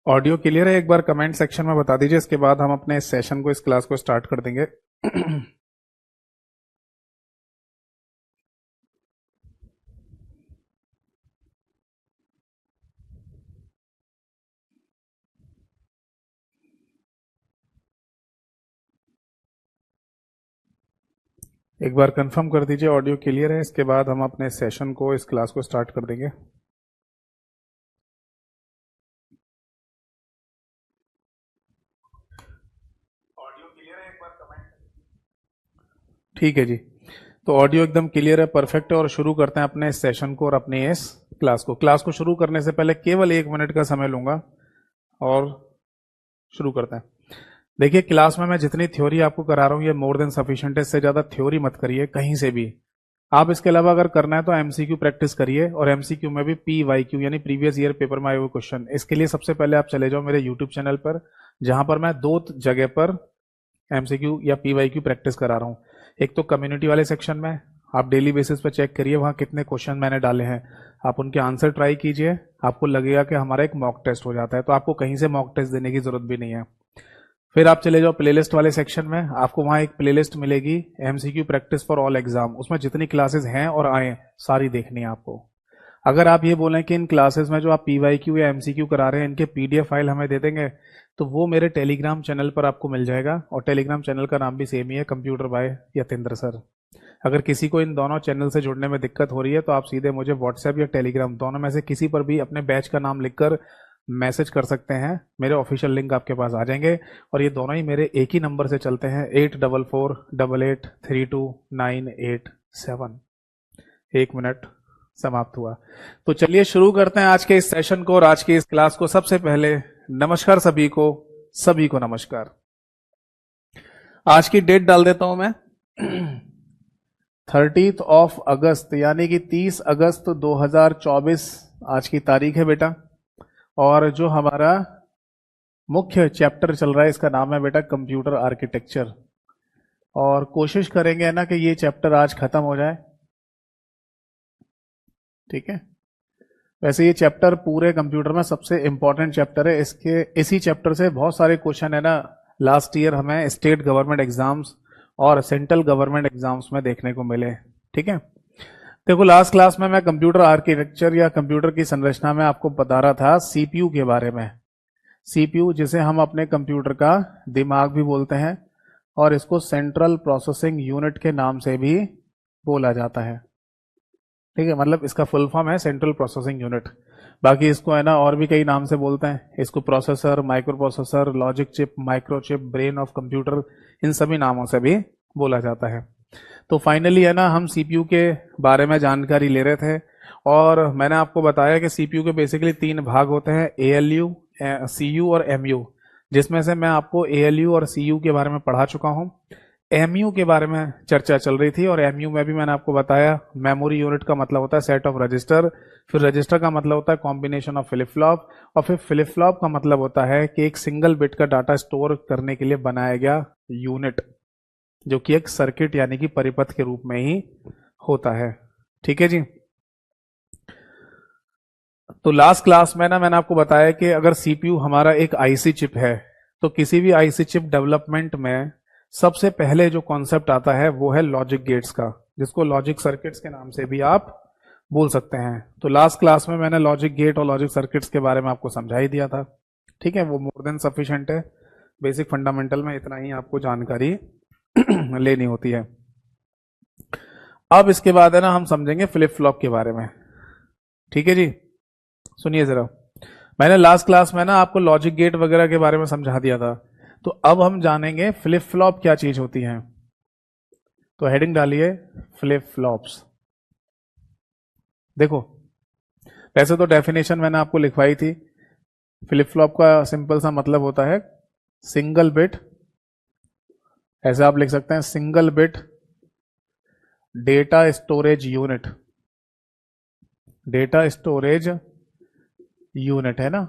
Audio clear है? एक बार comment section में बता दीजिए, इसके बाद हम अपने इस सेशन को, इस क्लास को स्टार्ट कर देंगे। एक बार कंफर्म कर दीजिए ऑडियो क्लियर है, इसके बाद हम अपने सेशन को, इस क्लास को स्टार्ट कर देंगे। ऑडियो क्लियर है? एक बार कमेंट। ठीक है जी, तो ऑडियो एकदम क्लियर है, परफेक्ट है। और शुरू करते हैं अपने इस सेशन को और अपनी इस क्लास को शुरू करने से पहले केवल 1 मिनट का समय लूंगा और शुरू करते हैं। देखिए, क्लास में मैं जितनी थ्योरी आपको करा रहा हूँ ये मोर देन सफिशिएंट है, इससे ज्यादा थ्योरी मत करिए कहीं से भी। आप इसके अलावा अगर करना है तो एमसीक्यू प्रैक्टिस करिए, और एमसीक्यू में भी पीवाईक्यू यानी प्रीवियस ईयर पेपर में आए हुए क्वेश्चन। इसके लिए सबसे पहले आप चले जाओ मेरे यूट्यूब चैनल पर, जहां पर मैं 2 जगह पर एमसीक्यू या पीवाईक्यू प्रैक्टिस करा रहा हूँ। एक तो कम्युनिटी वाले सेक्शन में आप डेली बेसिस पर चेक करिए वहां कितने क्वेश्चन मैंने डाले हैं, आप उनके आंसर ट्राई कीजिए, आपको लगेगा कि हमारा एक मॉक टेस्ट हो जाता है, तो आपको कहीं से मॉक टेस्ट देने की जरूरत भी नहीं है। फिर आप चले जाओ प्लेलिस्ट वाले सेक्शन में, आपको वहां एक प्लेलिस्ट मिलेगी MCQ practice for all exam, उसमें जितनी क्लासेस हैं और आए सारी देखनी है आपको। अगर आप ये बोलें कि इन क्लासेस में जो आप पीवाईक्यू या एमसीक्यू करा रहे हैं इनके पीडीएफ फाइल हमें दे देंगे, तो वो मेरे टेलीग्राम चैनल पर आपको मिल जाएगा, और टेलीग्राम चैनल का नाम भी सेम ही है, कंप्यूटर बाय यतेंद्र सर। अगर किसी को इन दोनों चैनल से जुड़ने में दिक्कत हो रही है तो आप सीधे मुझे व्हाट्सएप या टेलीग्राम दोनों में से किसी पर भी अपने बैच का नाम लिखकर मैसेज कर सकते हैं, मेरे ऑफिशियल लिंक आपके पास आ जाएंगे। और ये दोनों ही मेरे एक ही नंबर से चलते हैं, 8448832987। 1 मिनट समाप्त हुआ। तो चलिए शुरू करते हैं आज के इस सेशन को और आज की इस क्लास को। सबसे पहले नमस्कार सभी को नमस्कार। आज की डेट डाल देता हूं मैं 30 अगस्त यानी कि 30 अगस्त 2024 आज की तारीख है बेटा। और जो हमारा मुख्य चैप्टर चल रहा है इसका नाम है बेटा कंप्यूटर आर्किटेक्चर, और कोशिश करेंगे ना कि ये चैप्टर आज खत्म हो जाए, ठीक है। वैसे ये चैप्टर पूरे कंप्यूटर में सबसे इंपॉर्टेंट चैप्टर है, इसके इसी चैप्टर से बहुत सारे क्वेश्चन है ना लास्ट ईयर हमें स्टेट गवर्नमेंट एग्जाम्स और सेंट्रल गवर्नमेंट एग्जाम्स में देखने को मिले, ठीक है। देखो, लास्ट क्लास में मैं कंप्यूटर आर्किटेक्चर या कंप्यूटर की संरचना में आपको बता रहा था सीपीयू के बारे में। सीपीयू जिसे हम अपने कंप्यूटर का दिमाग भी बोलते हैं, और इसको सेंट्रल प्रोसेसिंग यूनिट के नाम से भी बोला जाता है, ठीक है। मतलब इसका फुल फॉर्म है सेंट्रल प्रोसेसिंग यूनिट। बाकी इसको है ना और भी कई नाम से बोलते हैं, इसको processor, micro processor, logic chip, micro chip, brain of computer, इन सभी नामों से भी बोला जाता है। तो फाइनली है ना हम सीपीयू के बारे में जानकारी ले रहे थे, और मैंने आपको बताया कि सीपीयू के बेसिकली 3 भाग होते हैं, एएलयू, सीयू और एमयू, जिसमें से मैं आपको एएलयू और सीयू के बारे में पढ़ा चुका हूं। एमयू के बारे में चर्चा चल रही थी, और एमयू में भी मैंने आपको बताया मेमोरी यूनिट का मतलब होता है सेट ऑफ रजिस्टर, फिर रजिस्टर का मतलब होता है कॉम्बिनेशन ऑफ फ्लिप फ्लॉप, और फिर फ्लिप फ्लॉप का मतलब होता है कि एक सिंगल बिट का डाटा स्टोर करने के लिए बनाया गया यूनिट, जो कि एक सर्किट यानी कि परिपथ के रूप में ही होता है, ठीक है जी। तो लास्ट क्लास में ना मैंने आपको बताया कि अगर सीपीयू हमारा एक आईसी चिप है, तो किसी भी आईसी चिप डेवलपमेंट में सबसे पहले जो कॉन्सेप्ट आता है वो है लॉजिक गेट्स का, जिसको लॉजिक सर्किट्स के नाम से भी आप बोल सकते हैं। तो लास्ट क्लास में मैंने लॉजिक गेट और लॉजिक सर्किट्स के बारे में आपको समझा ही दिया था, ठीक है। वो मोर देन सफिशिएंट है, बेसिक फंडामेंटल में इतना ही आपको जानकारी लेनी होती है। अब इसके बाद है ना हम समझेंगे फ्लिप फ्लॉप के बारे में, ठीक है जी। सुनिए जरा, मैंने लास्ट क्लास में ना आपको लॉजिक गेट वगैरह के बारे में समझा दिया था, तो अब हम जानेंगे फ्लिप फ्लॉप क्या चीज होती है। तो हेडिंग डालिए फ्लिप फ्लॉप्स। देखो, वैसे तो डेफिनेशन मैंने आपको लिखवाई थी, फ्लिप फ्लॉप का सिंपल सा मतलब होता है सिंगल बिट, ऐसे आप लिख सकते हैं single bit data storage unit, data storage unit है ना,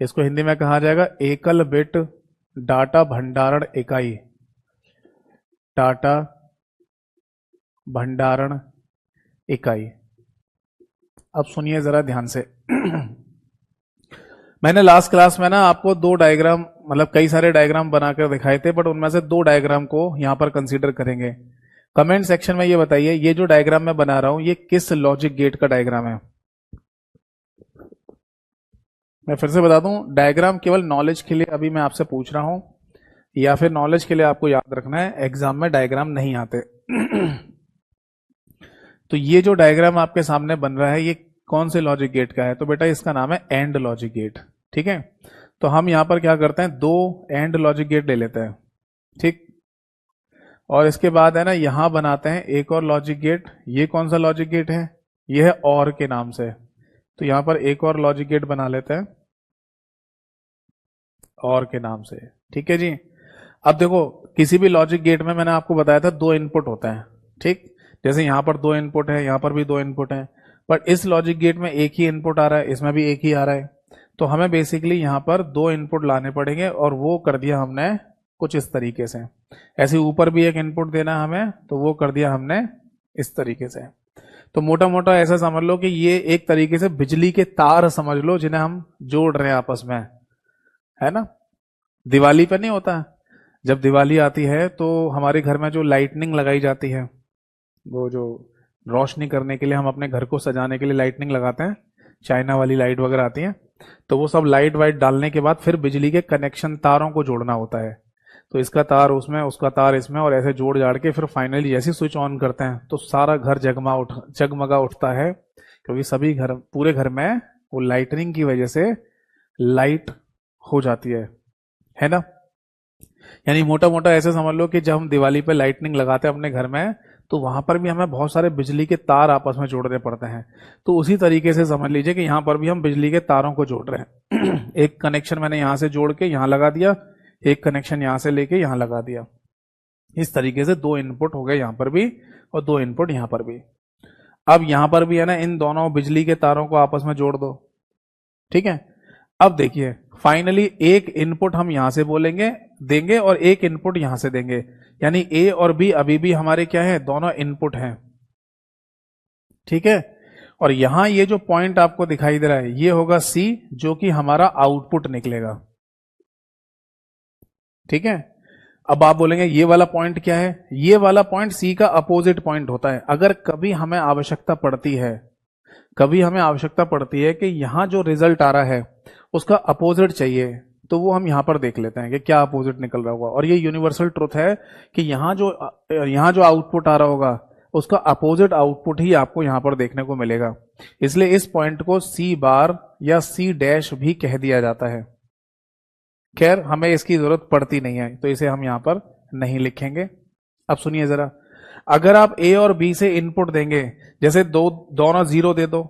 इसको हिंदी में कहा जाएगा एकल बिट डाटा भंडारण इकाई, डाटा भंडारण इकाई। अब सुनिए जरा ध्यान से मैंने लास्ट क्लास में ना आपको दो डायग्राम, मतलब कई सारे डायग्राम बनाकर दिखाए थे, बट उनमें से दो डायग्राम को यहां पर कंसीडर करेंगे। कमेंट सेक्शन में ये बताइए, ये जो डायग्राम मैं बना रहा हूं ये किस लॉजिक गेट का डायग्राम है। मैं फिर से बता दूं, डायग्राम केवल नॉलेज के लिए अभी मैं आपसे पूछ रहा हूं, या फिर नॉलेज के लिए आपको याद रखना है, एग्जाम में डायग्राम नहीं आते। तो ये जो डायग्राम आपके सामने बन रहा है ये कौन से लॉजिक गेट का है, तो बेटा इसका नाम है एंड लॉजिक गेट। ठीक है, तो हम यहां पर क्या करते हैं, दो एंड लॉजिक गेट ले लेते हैं। ठीक, और इसके बाद है ना यहां बनाते हैं एक और लॉजिक गेट। ये कौन सा लॉजिक गेट है, ये है और के नाम से, तो यहां पर एक और लॉजिक गेट बना लेते हैं और के नाम से। ठीक है जी। अब देखो, किसी भी लॉजिक गेट में मैंने आपको बताया था दो इनपुट होता है। ठीक, जैसे यहां पर दो इनपुट है, यहां पर भी दो इनपुट है, बट इस लॉजिक गेट में एक ही इनपुट आ रहा है, इसमें भी एक ही आ रहा है। तो हमें बेसिकली यहां पर दो इनपुट लाने पड़ेंगे, और वो कर दिया हमने कुछ इस तरीके से। ऐसे ऊपर भी एक इनपुट देना है हमें, तो वो कर दिया हमने इस तरीके से। तो मोटा मोटा ऐसा समझ लो कि ये एक तरीके से बिजली के तार समझ लो, जिन्हें हम जोड़ रहे हैं आपस में, है ना। दिवाली पे नहीं होता, जब दिवाली आती है तो हमारे घर में जो लाइटनिंग लगाई जाती है, वो जो रोशनी करने के लिए हम अपने घर को सजाने के लिए लाइटनिंग लगाते हैं, चाइना वाली लाइट वगैरह आती है, तो वो सब लाइट वाइट डालने के बाद फिर बिजली के कनेक्शन तारों को जोड़ना होता है। तो इसका तार उसमें, उसका तार इसमें, और ऐसे जोड़ जाड़ के फिर फाइनली जैसे स्विच ऑन करते हैं तो सारा घर जगमगा उठता है, क्योंकि सभी घर, पूरे घर में वो लाइटनिंग की वजह से लाइट हो जाती है ना। यानी मोटा मोटा ऐसे समझ लो कि जब हम दिवाली पे लाइटनिंग लगाते हैं अपने घर में, तो वहां पर भी हमें बहुत सारे बिजली के तार आपस में जोड़ने पड़ते हैं। तो उसी तरीके से समझ लीजिए कि यहां पर भी हम बिजली के तारों को जोड़ रहे हैं। एक कनेक्शन मैंने यहां से जोड़ के यहां लगा दिया, एक कनेक्शन यहां से लेके यहां लगा दिया। इस तरीके से दो इनपुट हो गए यहां पर भी, और दो इनपुट यहां पर भी। अब यहां पर भी है ना, इन दोनों बिजली के तारों को आपस में जोड़ दो। ठीक है, अब देखिए फाइनली एक इनपुट हम यहां से बोलेंगे देंगे, और एक इनपुट यहां से देंगे, यानी ए और बी अभी भी हमारे क्या है, दोनों इनपुट हैं। ठीक है, और यहां ये जो पॉइंट आपको दिखाई दे रहा है ये होगा सी, जो कि हमारा आउटपुट निकलेगा। ठीक है, अब आप बोलेंगे ये वाला पॉइंट क्या है, ये वाला पॉइंट सी का अपोजिट पॉइंट होता है। अगर कभी हमें आवश्यकता पड़ती है, कभी हमें आवश्यकता पड़ती है कि यहां जो रिजल्ट आ रहा है उसका अपोजिट चाहिए, तो वो हम यहां पर देख लेते हैं कि क्या अपोजिट निकल रहा होगा। और ये यूनिवर्सल ट्रुथ है कि यहां जो आउटपुट आ रहा होगा उसका अपोजिट आउटपुट ही आपको यहां पर देखने को मिलेगा। इसलिए इस पॉइंट को सी बार या सी डैश भी कह दिया जाता है। खैर हमें इसकी जरूरत पड़ती नहीं है, तो इसे हम यहां पर नहीं लिखेंगे। अब सुनिए जरा, अगर आप ए और बी से इनपुट देंगे, जैसे दोनों जीरो दे दो,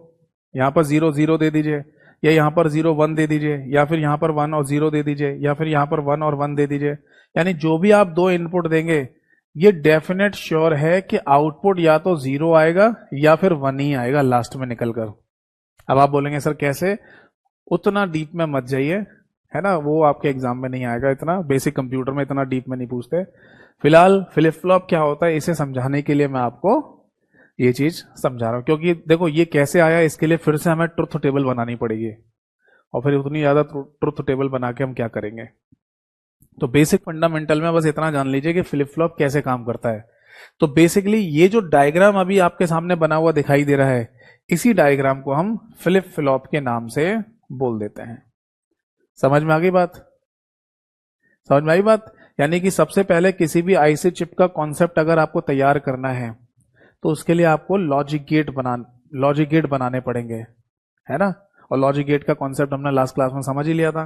यहां पर जीरो जीरो दे दीजिए, या यहां पर जीरो वन दे दीजिए, या फिर यहां पर वन और जीरो दे दीजिए, या फिर यहां पर वन और वन दे दीजिए, यानी जो भी आप दो इनपुट देंगे ये डेफिनेट श्योर है कि आउटपुट या तो जीरो आएगा या फिर वन ही आएगा लास्ट में निकलकर। अब आप बोलेंगे सर कैसे, उतना डीप में मत जाइए, है ना, वो आपके एग्जाम में नहीं आएगा, इतना बेसिक कंप्यूटर में इतना डीप में नहीं पूछते। फिलहाल फ्लिप फ्लॉप क्या होता है इसे समझाने के लिए मैं आपको ये चीज समझा रहा हूं, क्योंकि देखो ये कैसे आया इसके लिए फिर से हमें ट्रुथ टेबल बनानी पड़ेगी, और फिर उतनी ज्यादा ट्रुथ टेबल बना के हम क्या करेंगे। तो बेसिक फंडामेंटल में बस इतना जान लीजिए कि फ्लिप फ्लॉप कैसे काम करता है। तो बेसिकली ये जो डायग्राम अभी आपके सामने बना हुआ दिखाई दे रहा है, इसी डायग्राम को हम फ्लिप फ्लॉप के नाम से बोल देते हैं। समझ में आ गई बात, समझ में आई बात। यानी कि सबसे पहले किसी भी आईसी चिप का कॉन्सेप्ट अगर आपको तैयार करना है तो उसके लिए आपको लॉजिक गेट बनाने पड़ेंगे, है ना। और लॉजिक गेट का कॉन्सेप्ट हमने लास्ट क्लास में समझ ही लिया था।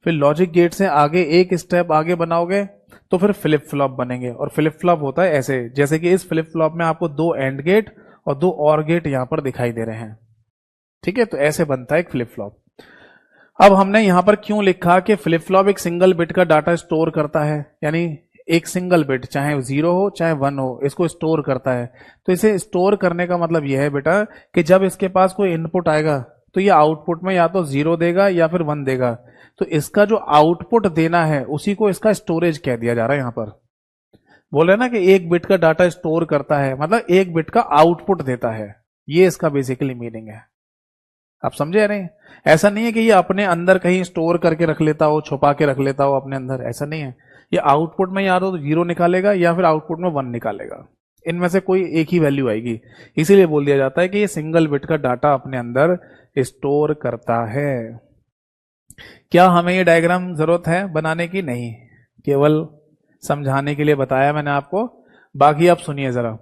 फिर लॉजिक गेट से आगे एक स्टेप आगे बनाओगे तो फिर फ्लिप फ्लॉप बनेंगे, और फ्लिप फ्लॉप होता है ऐसे, जैसे कि इस फ्लिप फ्लॉप में आपको दो एंड गेट और दो और गेट यहां पर दिखाई दे रहे हैं। ठीक है, तो ऐसे बनता है एक फ्लिप फ्लॉप। अब हमने यहां पर क्यों लिखा कि फ्लिप फ्लॉप एक सिंगल बिट का डाटा स्टोर करता है, यानी एक सिंगल बिट चाहे जीरो हो चाहे वन हो इसको स्टोर करता है। तो इसे स्टोर करने का मतलब यह है बेटा कि जब इसके पास कोई इनपुट आएगा तो ये आउटपुट में या तो जीरो देगा या फिर वन देगा। तो इसका जो आउटपुट देना है उसी को इसका स्टोरेज कह दिया जा रहा है। यहां पर बोले ना कि एक बिट का डाटा स्टोर करता है, मतलब एक बिट का आउटपुट देता है, ये इसका बेसिकली मीनिंग है। आप समझे या नहीं? ऐसा नहीं है कि ये अपने अंदर कहीं स्टोर करके रख लेता हो, छुपा के रख लेता हो अपने अंदर, ऐसा नहीं है। ये आउटपुट में या तो 0 निकालेगा या फिर आउटपुट में 1 निकालेगा, इनमें से कोई एक ही वैल्यू आएगी। इसीलिए बोल दिया जाता है कि ये सिंगल बिट का डाटा अपने अंदर स्टोर करता है। क्या हमें ये डायग्राम जरूरत है बनाने की? नहीं, केवल समझाने के लिए बताया मैंने आपको। बाकी आप सुनिए जरा।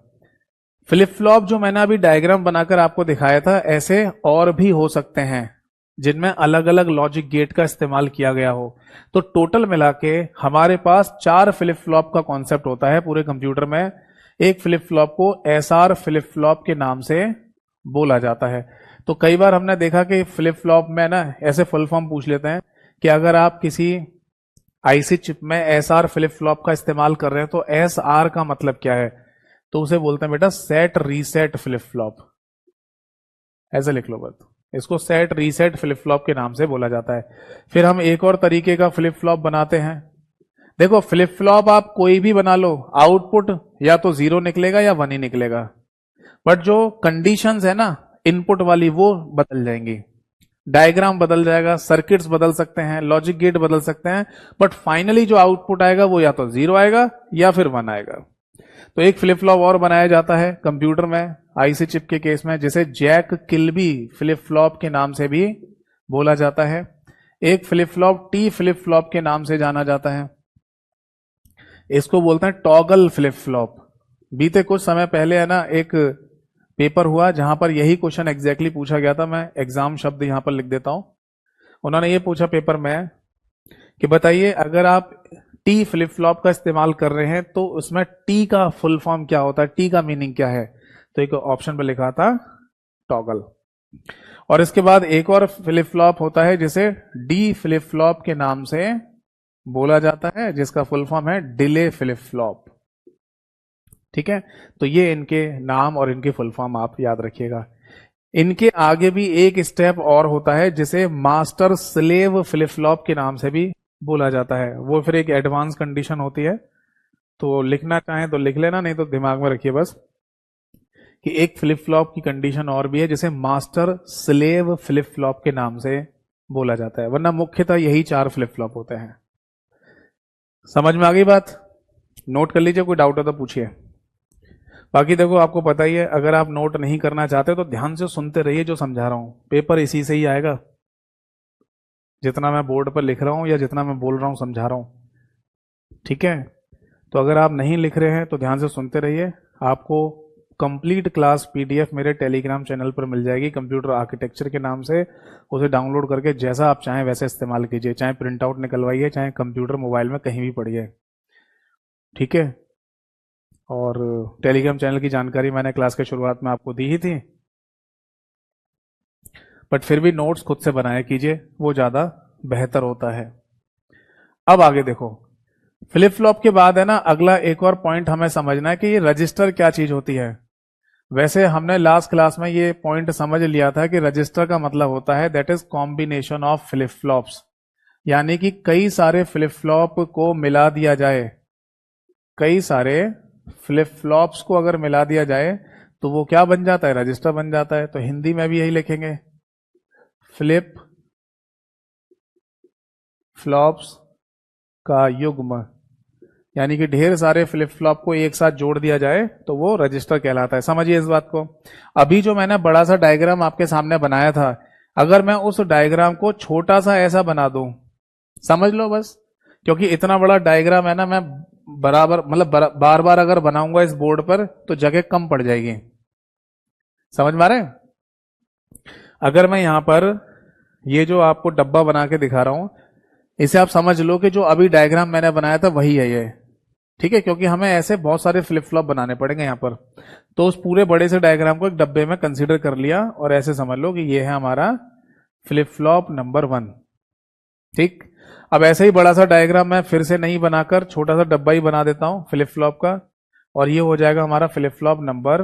फ्लिप फ्लॉप जो मैंने अभी डायग्राम बनाकर आपको दिखाया था, ऐसे और भी हो सकते हैं जिनमें अलग अलग लॉजिक गेट का इस्तेमाल किया गया हो। तो टोटल मिला के हमारे पास 4 फ्लिप फ्लॉप का कॉन्सेप्ट होता है पूरे कंप्यूटर में। एक फ्लिप फ्लॉप को एसआर फ्लिप फ्लॉप के नाम से बोला जाता है। तो कई बार हमने देखा कि फ्लिप फ्लॉप में ना ऐसे फुल फॉर्म पूछ लेते हैं कि अगर आप किसी आईसी चिप में एसआर फ्लिप फ्लॉप का इस्तेमाल कर रहे हैं तो एसआर का मतलब क्या है? तो उसे बोलते हैं बेटा सेट रीसेट फ्लिप फ्लॉप। ऐसे लिख लो बस, इसको सेट रीसेट फ्लिप फ्लॉप के नाम से बोला जाता है। फिर हम एक और तरीके का फ्लिप फ्लॉप बनाते हैं। देखो फ्लिप फ्लॉप आप कोई भी बना लो, आउटपुट या तो 0 निकलेगा या 1 ही निकलेगा, बट जो कंडीशंस है ना इनपुट वाली वो बदल जाएंगी। डायग्राम बदल जाएगा, सर्किट्स बदल सकते हैं, लॉजिक गेट बदल सकते हैं, बट फाइनली जो आउटपुट आएगा वो या तो 0 आएगा या फिर 1 आएगा। तो एक फ्लिप फ्लॉप और बनाया जाता है कंप्यूटर में आईसी चिप के केस में, जिसे जैक किल्बी फ्लिप फ्लॉप के नाम से भी बोला जाता है। एक flip flop T flip flop के नाम से जाना जाता है, इसको बोलते हैं टॉगल फ्लिप फ्लॉप। बीते कुछ समय पहले है ना एक पेपर हुआ जहां पर यही क्वेश्चन एग्जैक्टली पूछा गया था। मैं एग्जाम शब्द यहां पर लिख देता हूं। उन्होंने ये पूछा पेपर में कि बताइए अगर आप टी फ्लिप फ्लॉप का इस्तेमाल कर रहे हैं तो उसमें टी का फुल फॉर्म क्या होता है, टी का मीनिंग क्या है? तो एक ऑप्शन पर लिखा था टॉगल। और इसके बाद एक और फ्लिप फ्लॉप होता है जिसे डी फ्लिप फ्लॉप के नाम से बोला जाता है, जिसका फुल फॉर्म है डिले फ्लिप फ्लॉप। ठीक है, तो ये इनके नाम और इनके फुल फॉर्म आप याद रखिएगा। इनके आगे भी एक स्टेप और होता है जिसे मास्टर स्लेव फ्लिप फ्लॉप के नाम से भी बोला जाता है। वो फिर एक एडवांस कंडीशन होती है, तो लिखना चाहें तो लिख लेना, नहीं तो दिमाग में रखिए बस कि एक फ्लिप फ्लॉप की कंडीशन और भी है जिसे मास्टर स्लेव फ्लिप फ्लॉप के नाम से बोला जाता है, वरना मुख्यतः यही 4 फ्लिप फ्लॉप होते हैं। समझ में आ गई बात? नोट कर लीजिए, कोई डाउट हो तो पूछिए। बाकी देखो आपको पता ही है, अगर आप नोट नहीं करना चाहते तो ध्यान से सुनते रहिए जो समझा रहा हूं, पेपर इसी से ही आएगा, जितना मैं बोर्ड पर लिख रहा हूं या जितना मैं बोल रहा हूं समझा रहा हूं। ठीक है, तो अगर आप नहीं लिख रहे हैं तो ध्यान से सुनते रहिए। आपको कंप्लीट क्लास पीडीएफ मेरे टेलीग्राम चैनल पर मिल जाएगी कंप्यूटर आर्किटेक्चर के नाम से। उसे डाउनलोड करके जैसा आप चाहें वैसे इस्तेमाल कीजिए, चाहे प्रिंट आउट निकलवाइए, चाहे कंप्यूटर मोबाइल में कहीं भी पढ़िए। ठीक है, और टेलीग्राम चैनल की जानकारी मैंने क्लास के शुरुआत में आपको दी ही थी, बट फिर भी नोट्स खुद से बनाया कीजिए, वो ज़्यादा बेहतर होता है। अब आगे देखो, फ्लिप फ्लॉप के बाद है ना अगला एक और पॉइंट हमें समझना है कि ये रजिस्टर क्या चीज होती है। वैसे हमने लास्ट क्लास में ये पॉइंट समझ लिया था कि रजिस्टर का मतलब होता है that is combination of flip flops, यानी कि कई सारे फ्लिप फ्लॉप को मिला दिया जाए। कई सारे फ्लिप फ्लॉप्स को अगर मिला दिया जाए तो वो क्या बन जाता है? रजिस्टर बन जाता है। तो हिंदी में भी यही लिखेंगे, फ्लिप फ्लॉप्स का युग्म, यानी कि ढेर सारे फ्लिप फ्लॉप को एक साथ जोड़ दिया जाए तो वो रजिस्टर कहलाता है। समझिए इस बात को। अभी जो मैंने बड़ा सा डायग्राम आपके सामने बनाया था, अगर मैं उस डायग्राम को छोटा सा ऐसा बना दूं, समझ लो बस, क्योंकि इतना बड़ा डायग्राम है ना, मैं बराबर मतलब बार बार अगर बनाऊंगा इस बोर्ड पर तो जगह कम पड़ जाएगी। समझ में आ रहा है? अगर मैं यहां पर ये जो आपको डब्बा बना के दिखा रहा हूं, इसे आप समझ लो कि जो अभी डायग्राम मैंने बनाया था वही है ये। ठीक है, क्योंकि हमें ऐसे बहुत सारे फ्लिप फ्लॉप बनाने पड़ेंगे यहां पर, तो उस पूरे बड़े से डायग्राम को एक डब्बे में कंसीडर कर लिया और ऐसे समझ लो कि ये है हमारा फ्लिप फ्लॉप नंबर 1। ठीक, अब ऐसे ही बड़ा सा डायग्राम मैं फिर से नहीं बनाकर छोटा सा डब्बा ही बना देता हूं फ्लिप फ्लॉप का, और ये हो जाएगा हमारा फ्लिप फ्लॉप नंबर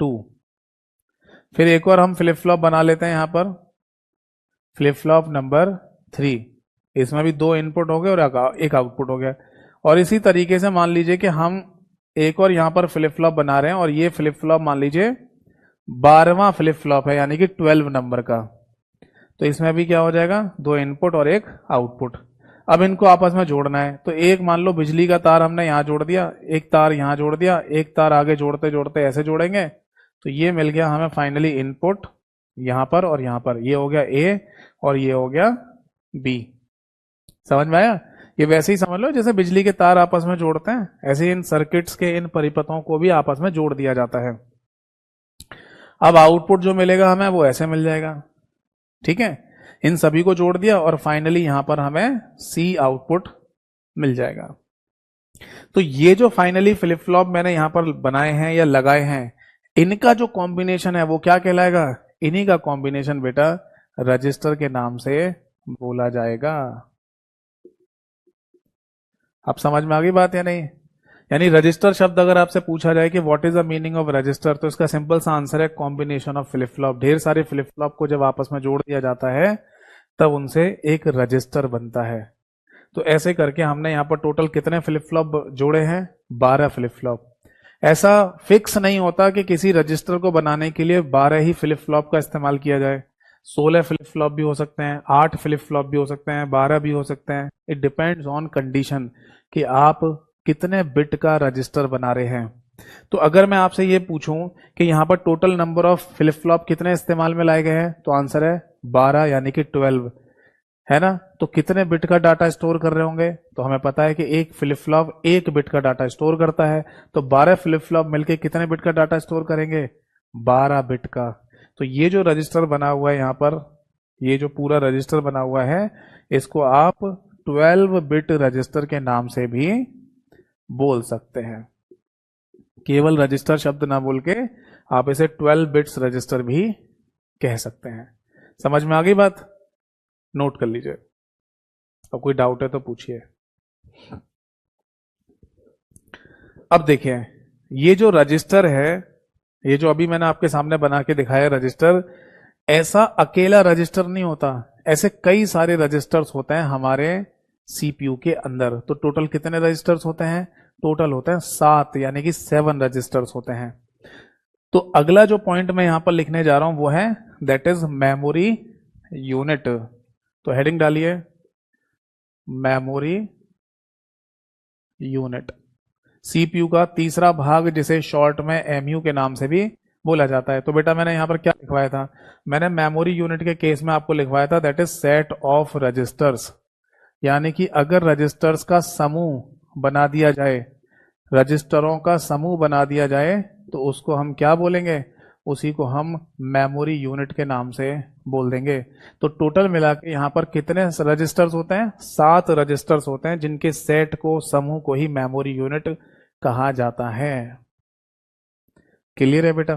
2। फिर एक और हम फ्लिप फ्लॉप बना लेते हैं यहां पर, फ्लिप फ्लॉप नंबर 3। इसमें भी 2 इनपुट हो गए और एक आउटपुट हो गया। और इसी तरीके से मान लीजिए कि हम एक और यहां पर फ्लिप फ्लॉप बना रहे हैं, और ये फ्लिप फ्लॉप मान लीजिए 12वां फ्लिप फ्लॉप है, यानी कि 12 नंबर का। तो इसमें भी क्या हो जाएगा, 2 इनपुट और 1 आउटपुट। अब इनको आपस में जोड़ना है, तो एक मान लो बिजली का तार हमने यहां जोड़ दिया, एक तार यहां जोड़ दिया, एक तार आगे जोड़ते जोड़ते ऐसे जोड़ेंगे, तो ये मिल गया हमें फाइनली इनपुट यहां पर और यहां पर। ये हो गया ए और ये हो गया बी। समझ में आया? ये वैसे ही समझ लो जैसे बिजली के तार आपस में जोड़ते हैं, ऐसे इन सर्किट्स के इन परिपथों को भी आपस में जोड़ दिया जाता है। अब आउटपुट जो मिलेगा हमें वो ऐसे मिल जाएगा। ठीक है, इन सभी को जोड़ दिया और फाइनली यहां पर हमें सी आउटपुट मिल जाएगा। तो ये जो फाइनली फ्लिप फ्लॉप मैंने यहां पर बनाए हैं या लगाए हैं, इनका जो कॉम्बिनेशन है वो क्या कहलाएगा? इन्हीं का कॉम्बिनेशन बेटा रजिस्टर के नाम से बोला जाएगा। आप समझ में आ गई बात या नहीं? यानी रजिस्टर शब्द अगर आपसे पूछा जाए कि what is the meaning of register, तो इसका सिंपल सा आंसर है कॉम्बिनेशन ऑफ फ्लिप फ्लॉप। ढेर सारे फ्लिप फ्लॉप को जब आपस में जोड़ दिया जाता है तब उनसे एक रजिस्टर बनता है। तो ऐसे करके हमने यहाँ पर टोटल कितने फ्लिप फ्लॉप जोड़े हैं? 12 फ्लिप फ्लॉप। ऐसा फिक्स नहीं होता कि किसी रजिस्टर को बनाने के लिए 12 ही फ्लिप फ्लॉप का इस्तेमाल किया जाए। 16 फ्लिप फ्लॉप भी हो सकते हैं, 8 फ्लिप फ्लॉप भी हो सकते हैं, 12 भी हो सकते हैं। इट डिपेंड्स ऑन कंडीशन कि आप कितने बिट का रजिस्टर बना रहे हैं। तो अगर मैं आपसे ये पूछूं कि यहां पर total number of flip flop कितने इस्तेमाल में लाए गए हैं, तो आंसर है 12 यानी कि 12, है ना? तो कितने बिट का डाटा स्टोर कर रहे होंगे? तो हमें पता है कि एक फ्लिप फ्लॉप 1 बिट का डाटा स्टोर करता है, तो 12 फ्लिप फ्लॉप मिलके कितने बिट का डाटा स्टोर करेंगे? 12 बिट का। तो ये जो रजिस्टर बना हुआ है यहाँ पर, ये जो पूरा रजिस्टर बना हुआ है, इसको आप 12 बिट रजिस्टर के नाम से भी बोल सकते हैं। केवल रजिस्टर शब्द ना बोल के आप इसे 12 बिट्स रजिस्टर भी कह सकते हैं। समझ में आ गई बात? नोट कर लीजिए। अब कोई डाउट है तो पूछिए। अब देखिए, ये जो रजिस्टर है, ये जो अभी मैंने आपके सामने बना के दिखाया रजिस्टर, ऐसा अकेला रजिस्टर नहीं होता, ऐसे कई सारे रजिस्टर्स होते हैं हमारे सीपीयू के अंदर। तो टोटल कितने रजिस्टर्स होते हैं? टोटल होते हैं 7, यानी कि 7 रजिस्टर्स होते हैं। तो अगला जो पॉइंट मैं यहां पर लिखने जा रहा हूं वो है दैट इज मेमोरी यूनिट। तो हेडिंग डालिए मेमोरी यूनिट। सीपीयू का तीसरा भाग जिसे शॉर्ट में एमयू के नाम से भी बोला जाता है। तो बेटा मैंने यहां पर क्या लिखवाया था? मैंने मेमोरी यूनिट के केस में आपको लिखवाया था that is set of registers. यानी कि अगर रजिस्टर्स का समूह बना दिया जाए, रजिस्टरों का समूह बना दिया जाए, तो उसको हम क्या बोलेंगे? उसी को हम मेमोरी यूनिट के नाम से बोल देंगे। तो टोटल मिला के यहाँ पर कितने रजिस्टर्स होते हैं? 7 रजिस्टर्स होते हैं, जिनके सेट को, समूह को ही मेमोरी यूनिट कहा जाता है। क्लियर है बेटा?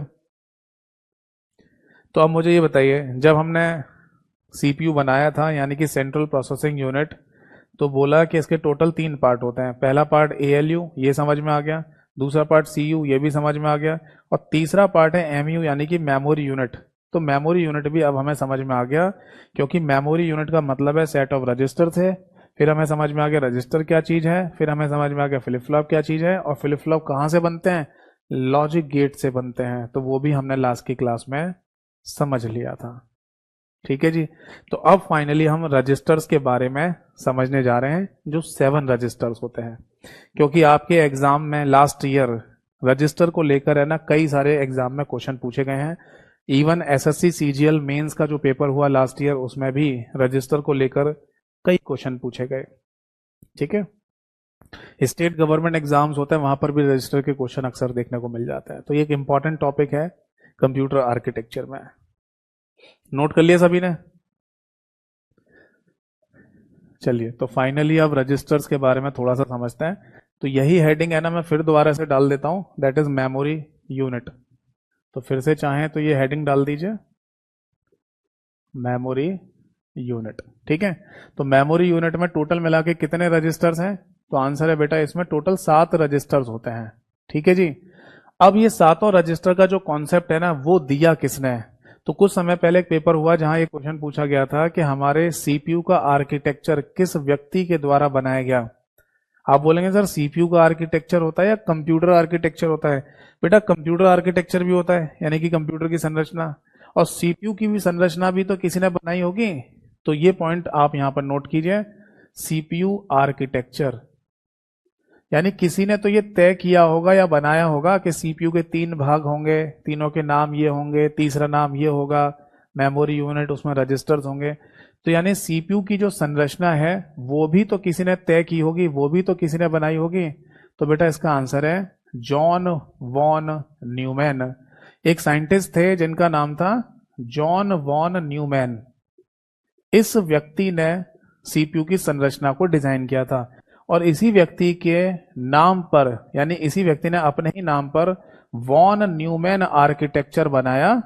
तो अब मुझे ये बताइए, जब हमने सीपीयू बनाया था यानी कि सेंट्रल प्रोसेसिंग यूनिट, तो बोला कि इसके टोटल 3 पार्ट होते हैं। पहला पार्ट एएलयू, ये समझ में आ गया। दूसरा पार्ट सीयू, ये भी समझ में आ गया। और तीसरा पार्ट है एमयू यानी कि मेमोरी यूनिट। तो मेमोरी यूनिट भी अब हमें समझ में आ गया, क्योंकि मेमोरी यूनिट का मतलब है सेट ऑफ रजिस्टर थे। फिर हमें समझ में आ गया रजिस्टर क्या चीज है, फिर हमें समझ में आ गया फ्लिप फ्लॉप क्या चीज है, और फ्लिप फ्लॉप कहाँ से बनते हैं? लॉजिक गेट से बनते हैं। तो वो भी हमने लास्ट की क्लास में समझ लिया था। ठीक है जी। तो अब फाइनली हम रजिस्टर्स के बारे में समझने जा रहे हैं, जो 7 रजिस्टर्स होते हैं। क्योंकि आपके एग्जाम में लास्ट ईयर रजिस्टर को लेकर है ना, कई सारे एग्जाम में क्वेश्चन पूछे गए हैं। इवन एसएससी सीजीएल मेंस का जो पेपर हुआ लास्ट ईयर, उसमें भी रजिस्टर को लेकर कई क्वेश्चन पूछे गए। ठीक है, स्टेट गवर्नमेंट एग्जाम्स होते हैं, वहां पर भी रजिस्टर के क्वेश्चन अक्सर देखने को मिल जाते हैं। तो ये एक इंपॉर्टेंट टॉपिक है कंप्यूटर आर्किटेक्चर में। नोट कर लिया सभी ने? चलिए, तो फाइनली अब रजिस्टर्स के बारे में थोड़ा सा समझते हैं। तो यही हेडिंग है ना, मैं फिर दोबारा से डाल देता हूं, दैट इज मेमोरी यूनिट। तो फिर से चाहें तो ये हेडिंग डाल दीजिए, मेमोरी यूनिट। ठीक है, तो मेमोरी यूनिट में टोटल मिला के कितने रजिस्टर्स हैं? तो आंसर है बेटा इसमें टोटल 7 रजिस्टर्स होते हैं। ठीक है जी। अब ये 7 रजिस्टर का जो कॉन्सेप्ट है ना, वो दिया किसने है? तो कुछ समय पहले एक पेपर हुआ जहां ये क्वेश्चन पूछा गया था कि हमारे सीपीयू का आर्किटेक्चर किस व्यक्ति के द्वारा बनाया गया। आप बोलेंगे सर सीपीयू का आर्किटेक्चर होता है या कंप्यूटर आर्किटेक्चर होता है? बेटा कंप्यूटर आर्किटेक्चर भी होता है, यानी कि कंप्यूटर की संरचना, और सीपीयू की भी संरचना भी तो किसी ने बनाई होगी, तो ये पॉइंट आप यहां पर नोट कीजिए, सीपीयू आर्किटेक्चर, यानी किसी ने तो ये तय किया होगा या बनाया होगा कि सीपीयू के 3 भाग होंगे, तीनों के नाम ये होंगे, तीसरा नाम ये होगा, मेमोरी यूनिट, उसमें रजिस्टर्स होंगे। तो यानी सीपीयू की जो संरचना है वो भी तो किसी ने तय की होगी, वो भी तो किसी ने बनाई होगी। तो बेटा इसका आंसर है जॉन वॉन न्यूमैन। एक साइंटिस्ट थे जिनका नाम था जॉन वॉन न्यूमैन। इस व्यक्ति ने सीपीयू की संरचना को डिजाइन किया था और इसी व्यक्ति के नाम पर, यानी इसी व्यक्ति ने अपने ही नाम पर वॉन न्यूमैन आर्किटेक्चर बनाया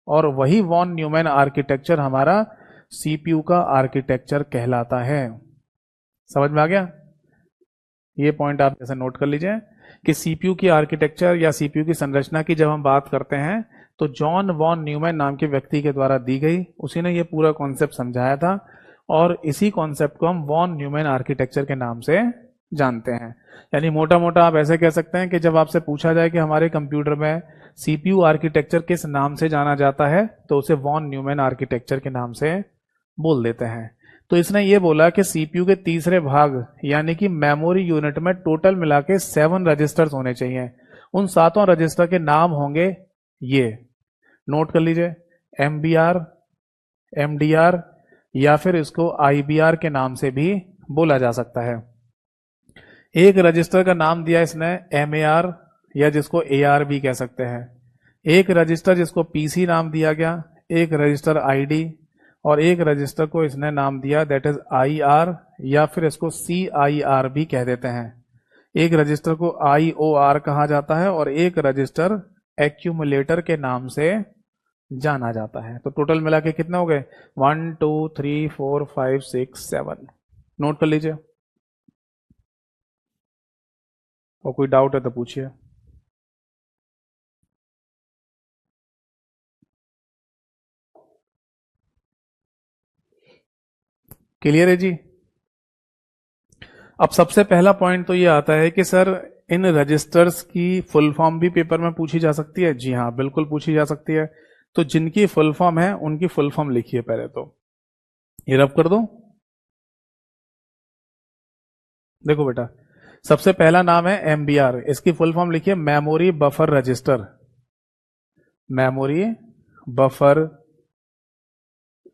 और वही वॉन न्यूमैन आर्किटेक्चर हमारा सीपीयू का आर्किटेक्चर कहलाता है। समझ में आ गया? ये पॉइंट आप जैसे नोट कर लीजिए कि सीपीयू की आर्किटेक्चर या सीपीयू की संरचना की जब हम बात करते हैं तो जॉन वॉन न्यूमैन नाम के व्यक्ति के द्वारा दी गई, उसी ने ये पूरा कॉन्सेप्ट समझाया था और इसी कॉन्सेप्ट को हम वॉन न्यूमैन आर्किटेक्चर के नाम से जानते हैं। यानी मोटा मोटा आप ऐसे कह सकते हैं कि जब आपसे पूछा जाए कि हमारे कंप्यूटर में सीपीयू आर्किटेक्चर किस नाम से जाना जाता है तो उसे वॉन न्यूमैन आर्किटेक्चर के नाम से बोल देते हैं। तो इसने ये बोला कि सीपीयू के तीसरे भाग यानी कि मेमोरी यूनिट में टोटल मिला के 7 रजिस्टर्स होने चाहिए। उन 7 रजिस्टर के नाम होंगे ये, नोट कर लीजिए, एमबीआर, एमडीआर या फिर इसको आईबीआर के नाम से भी बोला जा सकता है। एक रजिस्टर का नाम दिया इसने एमएआर या जिसको एआर भी कह सकते हैं। एक रजिस्टर जिसको पीसी नाम दिया गया, एक रजिस्टर आईडी और एक रजिस्टर को इसने नाम दिया दैट इज आईआर या फिर इसको सीआईआर भी कह देते हैं। एक रजिस्टर को आईओआर कहा जाता है और एक रजिस्टर एक्यूमुलेटर के नाम से जाना जाता है। तो टोटल मिला के कितने हो गए? 1 2 3 4 5 6 7। नोट कर लीजिए और कोई डाउट है तो पूछिए। क्लियर है जी? अब सबसे पहला पॉइंट तो ये आता है कि सर इन रजिस्टर्स की फुल फॉर्म भी पेपर में पूछी जा सकती है। जी हाँ, बिल्कुल पूछी जा सकती है। तो जिनकी फुल फॉर्म है उनकी फुल फॉर्म लिखिए पहले तो। ये रब कर दो। देखो बेटा, सबसे पहला नाम है एमबीआर, इसकी फुल फॉर्म लिखिए memory buffer register. Memory buffer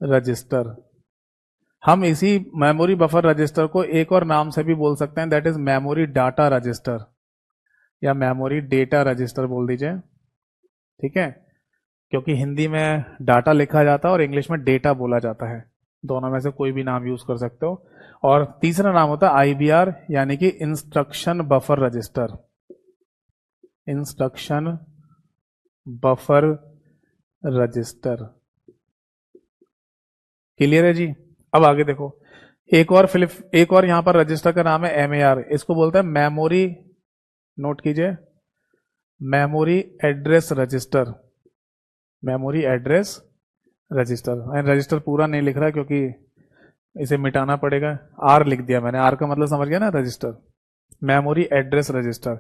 register. हम इसी मेमोरी बफर रजिस्टर को एक और नाम से भी बोल सकते हैं, that is memory data register या मेमोरी डेटा रजिस्टर बोल दीजिए। ठीक है, क्योंकि हिंदी में डाटा लिखा जाता है और इंग्लिश में डेटा बोला जाता है, दोनों में से कोई भी नाम यूज कर सकते हो। और तीसरा नाम होता है आईबीआर यानी कि instruction buffer register. Instruction buffer register. Clear है जी? अब आगे देखो, एक और यहां पर रजिस्टर का नाम है एमएआर, इसको बोलते हैं मेमोरी, नोट कीजिए, memory address register. Memory address register. Register पूरा नहीं लिख रहा क्योंकि इसे मिटाना पड़ेगा, आर लिख दिया मैंने, आर का मतलब समझ गया ना, रजिस्टर। Memory address register.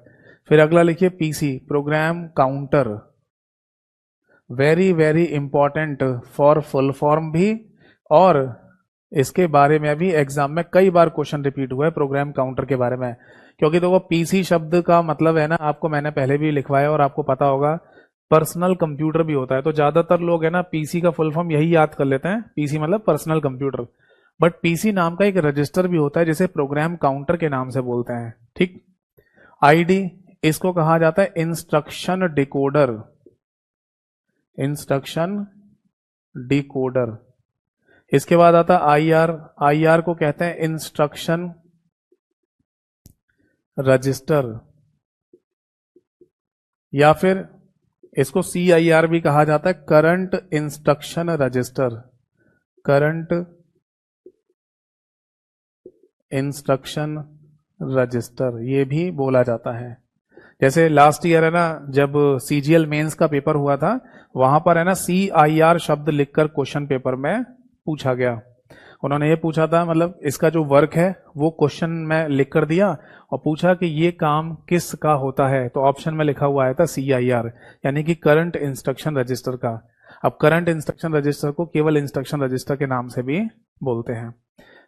फिर अगला लिखिए PC, program counter. Very very important for full form भी, और इसके बारे में भी एग्जाम में कई बार क्वेश्चन रिपीट हुआ है प्रोग्राम काउंटर के बारे में। क्योंकि देखो पीसी शब्द का मतलब है ना, आपको मैंने पहले भी लिखवाया और आपको पता होगा पर्सनल कंप्यूटर भी होता है। तो ज्यादातर लोग है ना पीसी का फुल फॉर्म यही याद कर लेते हैं, पीसी मतलब पर्सनल कंप्यूटर। बट पीसी नाम का एक रजिस्टर भी होता है जिसे प्रोग्राम काउंटर के नाम से बोलते हैं। ठीक। आईडी, इसको कहा जाता है इंस्ट्रक्शन डिकोडर। Instruction decoder. इसके बाद आता है आईआर। आईआर को कहते हैं इंस्ट्रक्शन रजिस्टर, या फिर इसको सीआईआर भी कहा जाता है, current instruction register. Current instruction register ये भी बोला जाता है। जैसे लास्ट ईयर है ना, जब सीजीएल मेंस का पेपर हुआ था, वहां पर है ना सीआईआर शब्द लिखकर क्वेश्चन पेपर में पूछा गया। उन्होंने ये पूछा था, मतलब इसका जो वर्क है वो क्वेश्चन में लिख कर दिया और पूछा कि ये काम किस का होता है, तो ऑप्शन में लिखा हुआ आया था सीआईआर यानी कि करंट इंस्ट्रक्शन रजिस्टर का। अब करंट इंस्ट्रक्शन रजिस्टर को केवल इंस्ट्रक्शन रजिस्टर के नाम से भी बोलते हैं।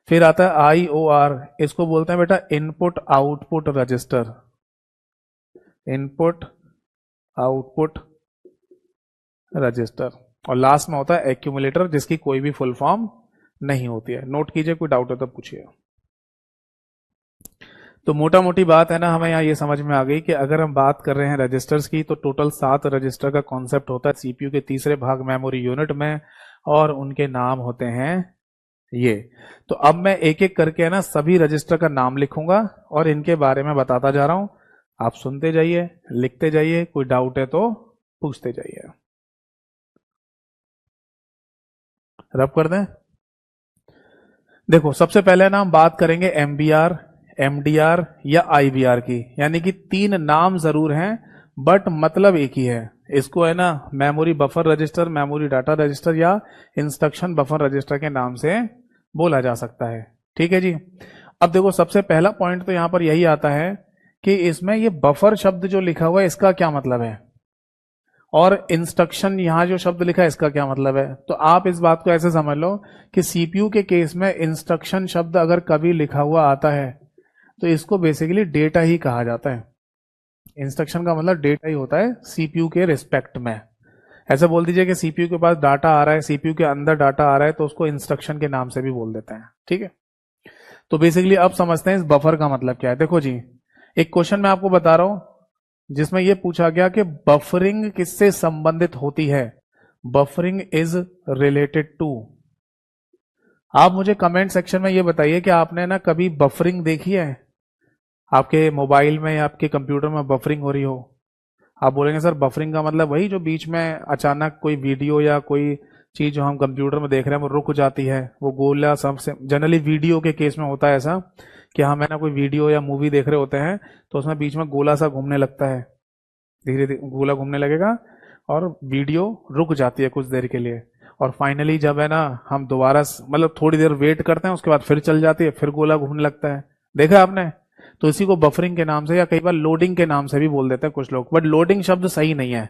फिर आता है IOR, इसको बोलते हैं बेटा input output register, input output register. और लास्ट में होता है एक्यूमुलेटर, जिसकी कोई भी फुल फॉर्म नहीं होती है। नोट कीजिए, कोई डाउट है तो पूछिए। तो मोटा मोटी बात है ना, हमें यहाँ ये समझ में आ गई कि अगर हम बात कर रहे हैं रजिस्टर्स की तो टोटल 7 रजिस्टर का कॉन्सेप्ट होता है सीपीयू के तीसरे भाग मेमोरी यूनिट में, और उनके नाम होते हैं ये। तो अब मैं एक एक करके है ना सभी रजिस्टर का नाम लिखूंगा और इनके बारे में बताता जा रहा हूं। आप सुनते जाइए, लिखते जाइए, कोई डाउट है तो पूछते जाइए। रब कर दें। देखो सबसे पहले ना हम बात करेंगे एमबीआर, एमडीआर या आईबीआर की, यानी कि 3 नाम जरूर हैं बट मतलब एक ही है। इसको है ना memory buffer register, memory data register या इंस्ट्रक्शन बफर रजिस्टर के नाम से बोला जा सकता है। ठीक है जी। अब देखो सबसे पहला पॉइंट तो यहां पर यही आता है कि इसमें ये बफर शब्द जो लिखा हुआ है इसका क्या मतलब है, और इंस्ट्रक्शन यहां जो शब्द लिखा है इसका क्या मतलब है। तो आप इस बात को ऐसे समझ लो कि सीपीयू के केस में इंस्ट्रक्शन शब्द अगर कभी लिखा हुआ आता है तो इसको बेसिकली डेटा ही कहा जाता है। इंस्ट्रक्शन का मतलब डेटा ही होता है सीपीयू के रिस्पेक्ट में। ऐसा बोल दीजिए कि सीपीयू के पास डाटा आ रहा है, सीपीयू के अंदर डाटा आ रहा है, तो उसको इंस्ट्रक्शन के नाम से भी बोल देते हैं। ठीक है। तो बेसिकली अब समझते हैं इस बफर का मतलब क्या है। देखो जी, एक क्वेश्चन मैं आपको बता रहा हूं जिसमें यह पूछा गया कि बफरिंग किससे संबंधित होती है। Buffering is related to. आप मुझे कमेंट सेक्शन में यह बताइए कि आपने ना कभी बफरिंग देखी है, आपके मोबाइल में या आपके कंप्यूटर में बफरिंग हो रही हो। आप बोलेंगे सर बफरिंग का मतलब वही जो बीच में अचानक कोई वीडियो या कोई चीज जो हम कंप्यूटर में देख रहे हैं वो रुक जाती है, वो गोला सबसे जनरली वीडियो के केस में होता है ऐसा कि हम है ना कोई वीडियो या मूवी देख रहे होते हैं तो उसमें बीच में गोला सा घूमने लगता है, धीरे धीरे गोला घूमने लगेगा और वीडियो रुक जाती है कुछ देर के लिए, और फाइनली जब है ना हम दोबारा मतलब थोड़ी देर वेट करते हैं उसके बाद फिर चल जाती है, फिर गोला घूमने लगता है। देखा आपने? तो इसी को बफरिंग के नाम से या कई बार लोडिंग के नाम से भी बोल देते हैं कुछ लोग, बट लोडिंग शब्द सही नहीं है,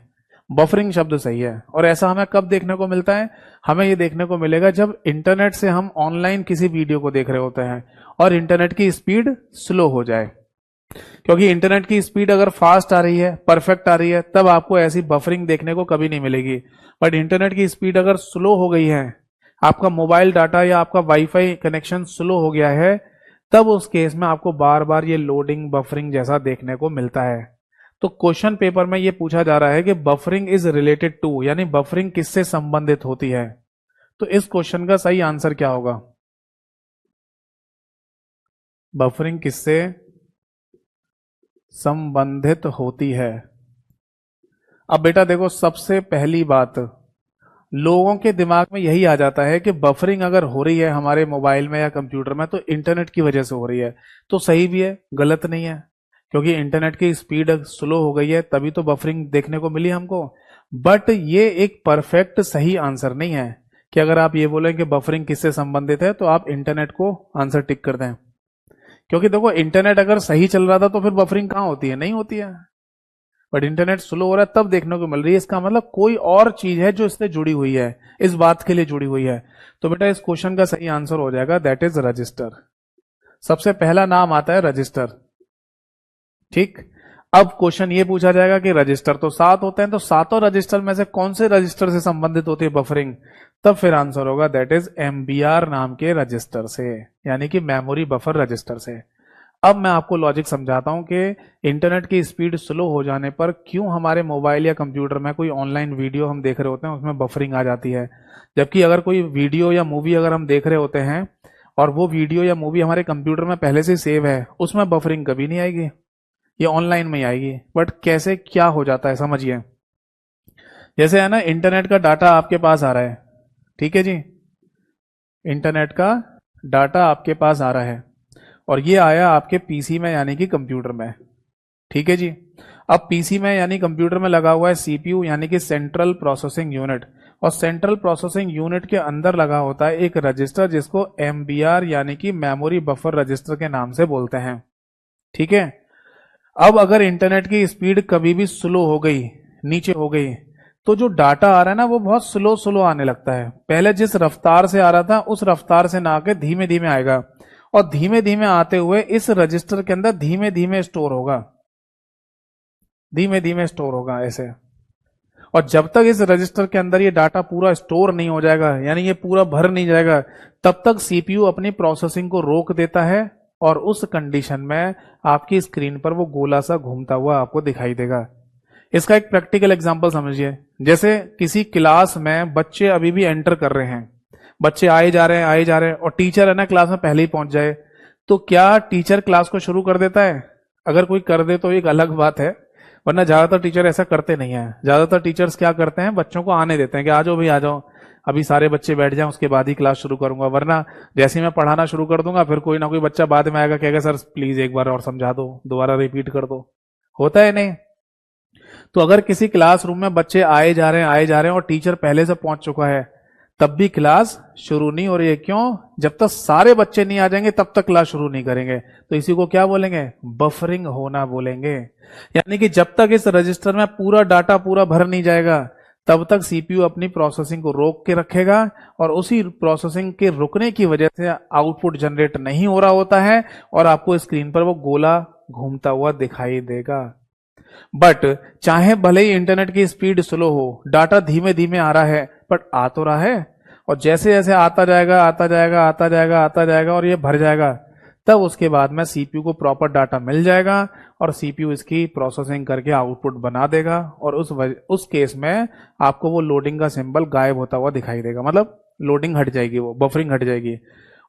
बफरिंग शब्द सही है। और ऐसा हमें कब देखने को मिलता है? हमें ये देखने को मिलेगा जब इंटरनेट से हम ऑनलाइन किसी वीडियो को देख रहे होते हैं और इंटरनेट की स्पीड स्लो हो जाए। क्योंकि इंटरनेट की स्पीड अगर फास्ट आ रही है, परफेक्ट आ रही है, तब आपको ऐसी बफरिंग देखने को कभी नहीं मिलेगी। बट इंटरनेट की स्पीड अगर स्लो हो गई है, आपका मोबाइल डाटा या आपका वाईफाई कनेक्शन स्लो हो गया है, तब उस केस में आपको बार बार ये लोडिंग बफरिंग जैसा देखने को मिलता है। तो क्वेश्चन पेपर में ये पूछा जा रहा है कि बफरिंग इज रिलेटेड टू, यानी बफरिंग किससे संबंधित होती है। तो इस क्वेश्चन का सही आंसर क्या होगा? बफरिंग किससे संबंधित होती है। अब बेटा देखो, सबसे पहली बात लोगों के दिमाग में यही आ जाता है कि बफरिंग अगर हो रही है हमारे मोबाइल में या कंप्यूटर में तो इंटरनेट की वजह से हो रही है। तो सही भी है, गलत नहीं है, क्योंकि इंटरनेट की स्पीड स्लो हो गई है तभी तो बफरिंग देखने को मिली हमको। बट ये एक परफेक्ट सही आंसर नहीं है कि अगर आप ये बोलें कि बफरिंग किससे संबंधित है तो आप इंटरनेट को आंसर टिक कर दें। क्योंकि देखो इंटरनेट अगर सही चल रहा था तो फिर बफरिंग कहां होती है? नहीं होती है। बट इंटरनेट स्लो हो रहा है तब देखने को मिल रही है, इसका मतलब कोई और चीज है जो इससे जुड़ी हुई है, इस बात के लिए जुड़ी हुई है। तो बेटा इस क्वेश्चन का सही आंसर हो जाएगा दैट इज रजिस्टर। सबसे पहला नाम आता है रजिस्टर। ठीक। अब क्वेश्चन ये पूछा जाएगा कि रजिस्टर तो 7 होते हैं, तो सातों रजिस्टर में से कौन से रजिस्टर से संबंधित होती है बफरिंग? तब फिर आंसर होगा दैट इज एमबीआर नाम के रजिस्टर से, यानी कि मेमोरी बफर रजिस्टर से। अब मैं आपको लॉजिक समझाता हूं कि इंटरनेट की स्पीड स्लो हो जाने पर क्यों हमारे मोबाइल या कंप्यूटर में कोई ऑनलाइन वीडियो हम देख रहे होते हैं उसमें बफरिंग आ जाती है, जबकि अगर कोई वीडियो या मूवी अगर हम देख रहे होते हैं और वो वीडियो या मूवी हमारे कंप्यूटर में पहले से सेव है, उसमें बफरिंग कभी नहीं आएगी, ये ऑनलाइन में ही आएगी। बट कैसे क्या हो जाता है समझिए। जैसे है ना इंटरनेट का डाटा आपके पास आ रहा है, ठीक है जी, इंटरनेट का डाटा आपके पास आ रहा है और ये आया आपके पीसी में यानी कि कंप्यूटर में, ठीक है जी। अब पीसी में यानी कंप्यूटर में लगा हुआ है सीपीयू यानी कि सेंट्रल प्रोसेसिंग यूनिट, और सेंट्रल प्रोसेसिंग यूनिट के अंदर लगा होता है एक रजिस्टर जिसको एमबीआर यानी कि मेमोरी बफर रजिस्टर के नाम से बोलते हैं, ठीक है। अब अगर इंटरनेट की स्पीड कभी भी स्लो हो गई, नीचे हो गई, तो जो डाटा आ रहा है ना वो बहुत स्लो स्लो आने लगता है। पहले जिस रफ्तार से आ रहा था उस रफ्तार से ना आके धीमे धीमे आएगा, और धीमे धीमे आते हुए इस रजिस्टर के अंदर धीमे धीमे स्टोर होगा, धीमे धीमे स्टोर होगा ऐसे। और जब तक इस रजिस्टर के अंदर ये डाटा पूरा स्टोर नहीं हो जाएगा, यानी ये पूरा भर नहीं जाएगा, तब तक सीपीयू अपनी प्रोसेसिंग को रोक देता है, और उस कंडीशन में आपकी स्क्रीन पर वो गोला सा घूमता हुआ आपको दिखाई देगा। इसका एक प्रैक्टिकल एग्जांपल समझिए। जैसे किसी क्लास में बच्चे अभी भी एंटर कर रहे हैं, बच्चे आए जा रहे हैं आए जा रहे हैं, और टीचर है ना क्लास में पहले ही पहुंच जाए, तो क्या टीचर क्लास को शुरू कर देता है? अगर कोई कर दे तो एक अलग बात है, वरना ज्यादातर टीचर ऐसा करते नहीं है। ज्यादातर टीचर्स क्या करते हैं, बच्चों को आने देते हैं कि आ जाओ भाई आ जाओ, अभी सारे बच्चे बैठ जाएं उसके बाद ही क्लास शुरू करूंगा। वरना जैसे ही मैं पढ़ाना शुरू कर दूंगा फिर कोई ना कोई बच्चा बाद में आएगा, कहेगा सर प्लीज एक बार और समझा दो, दोबारा रिपीट कर दो। होता है नहीं? तो अगर किसी क्लासरूम में बच्चे आए जा रहे हैं और टीचर पहले से पहुंच चुका है, तब भी क्लास शुरू नहीं हो रही है। क्यों? जब तक सारे बच्चे नहीं आ जाएंगे तब तक क्लास शुरू नहीं करेंगे। तो इसी को क्या बोलेंगे? बफरिंग होना बोलेंगे। यानी कि जब तक इस रजिस्टर में पूरा डाटा पूरा भर नहीं जाएगा, तब तक सीपीयू अपनी प्रोसेसिंग को रोक के रखेगा, और उसी प्रोसेसिंग के रुकने की वजह से आउटपुट जनरेट नहीं हो रहा होता है, और आपको स्क्रीन पर वो गोला घूमता हुआ दिखाई देगा। बट चाहे भले ही इंटरनेट की स्पीड स्लो हो, डाटा धीमे धीमे आ रहा है, बट आ तो रहा है, और जैसे जैसे आता जाएगा आता जाएगा आता जाएगा आता जाएगा और ये भर जाएगा, तब उसके बाद में सीपीयू को प्रॉपर डाटा मिल जाएगा, और सीपीयू इसकी प्रोसेसिंग करके आउटपुट बना देगा, और उस केस में आपको वो लोडिंग का सिंबल गायब होता हुआ दिखाई देगा। मतलब लोडिंग हट जाएगी, वो बफरिंग हट जाएगी,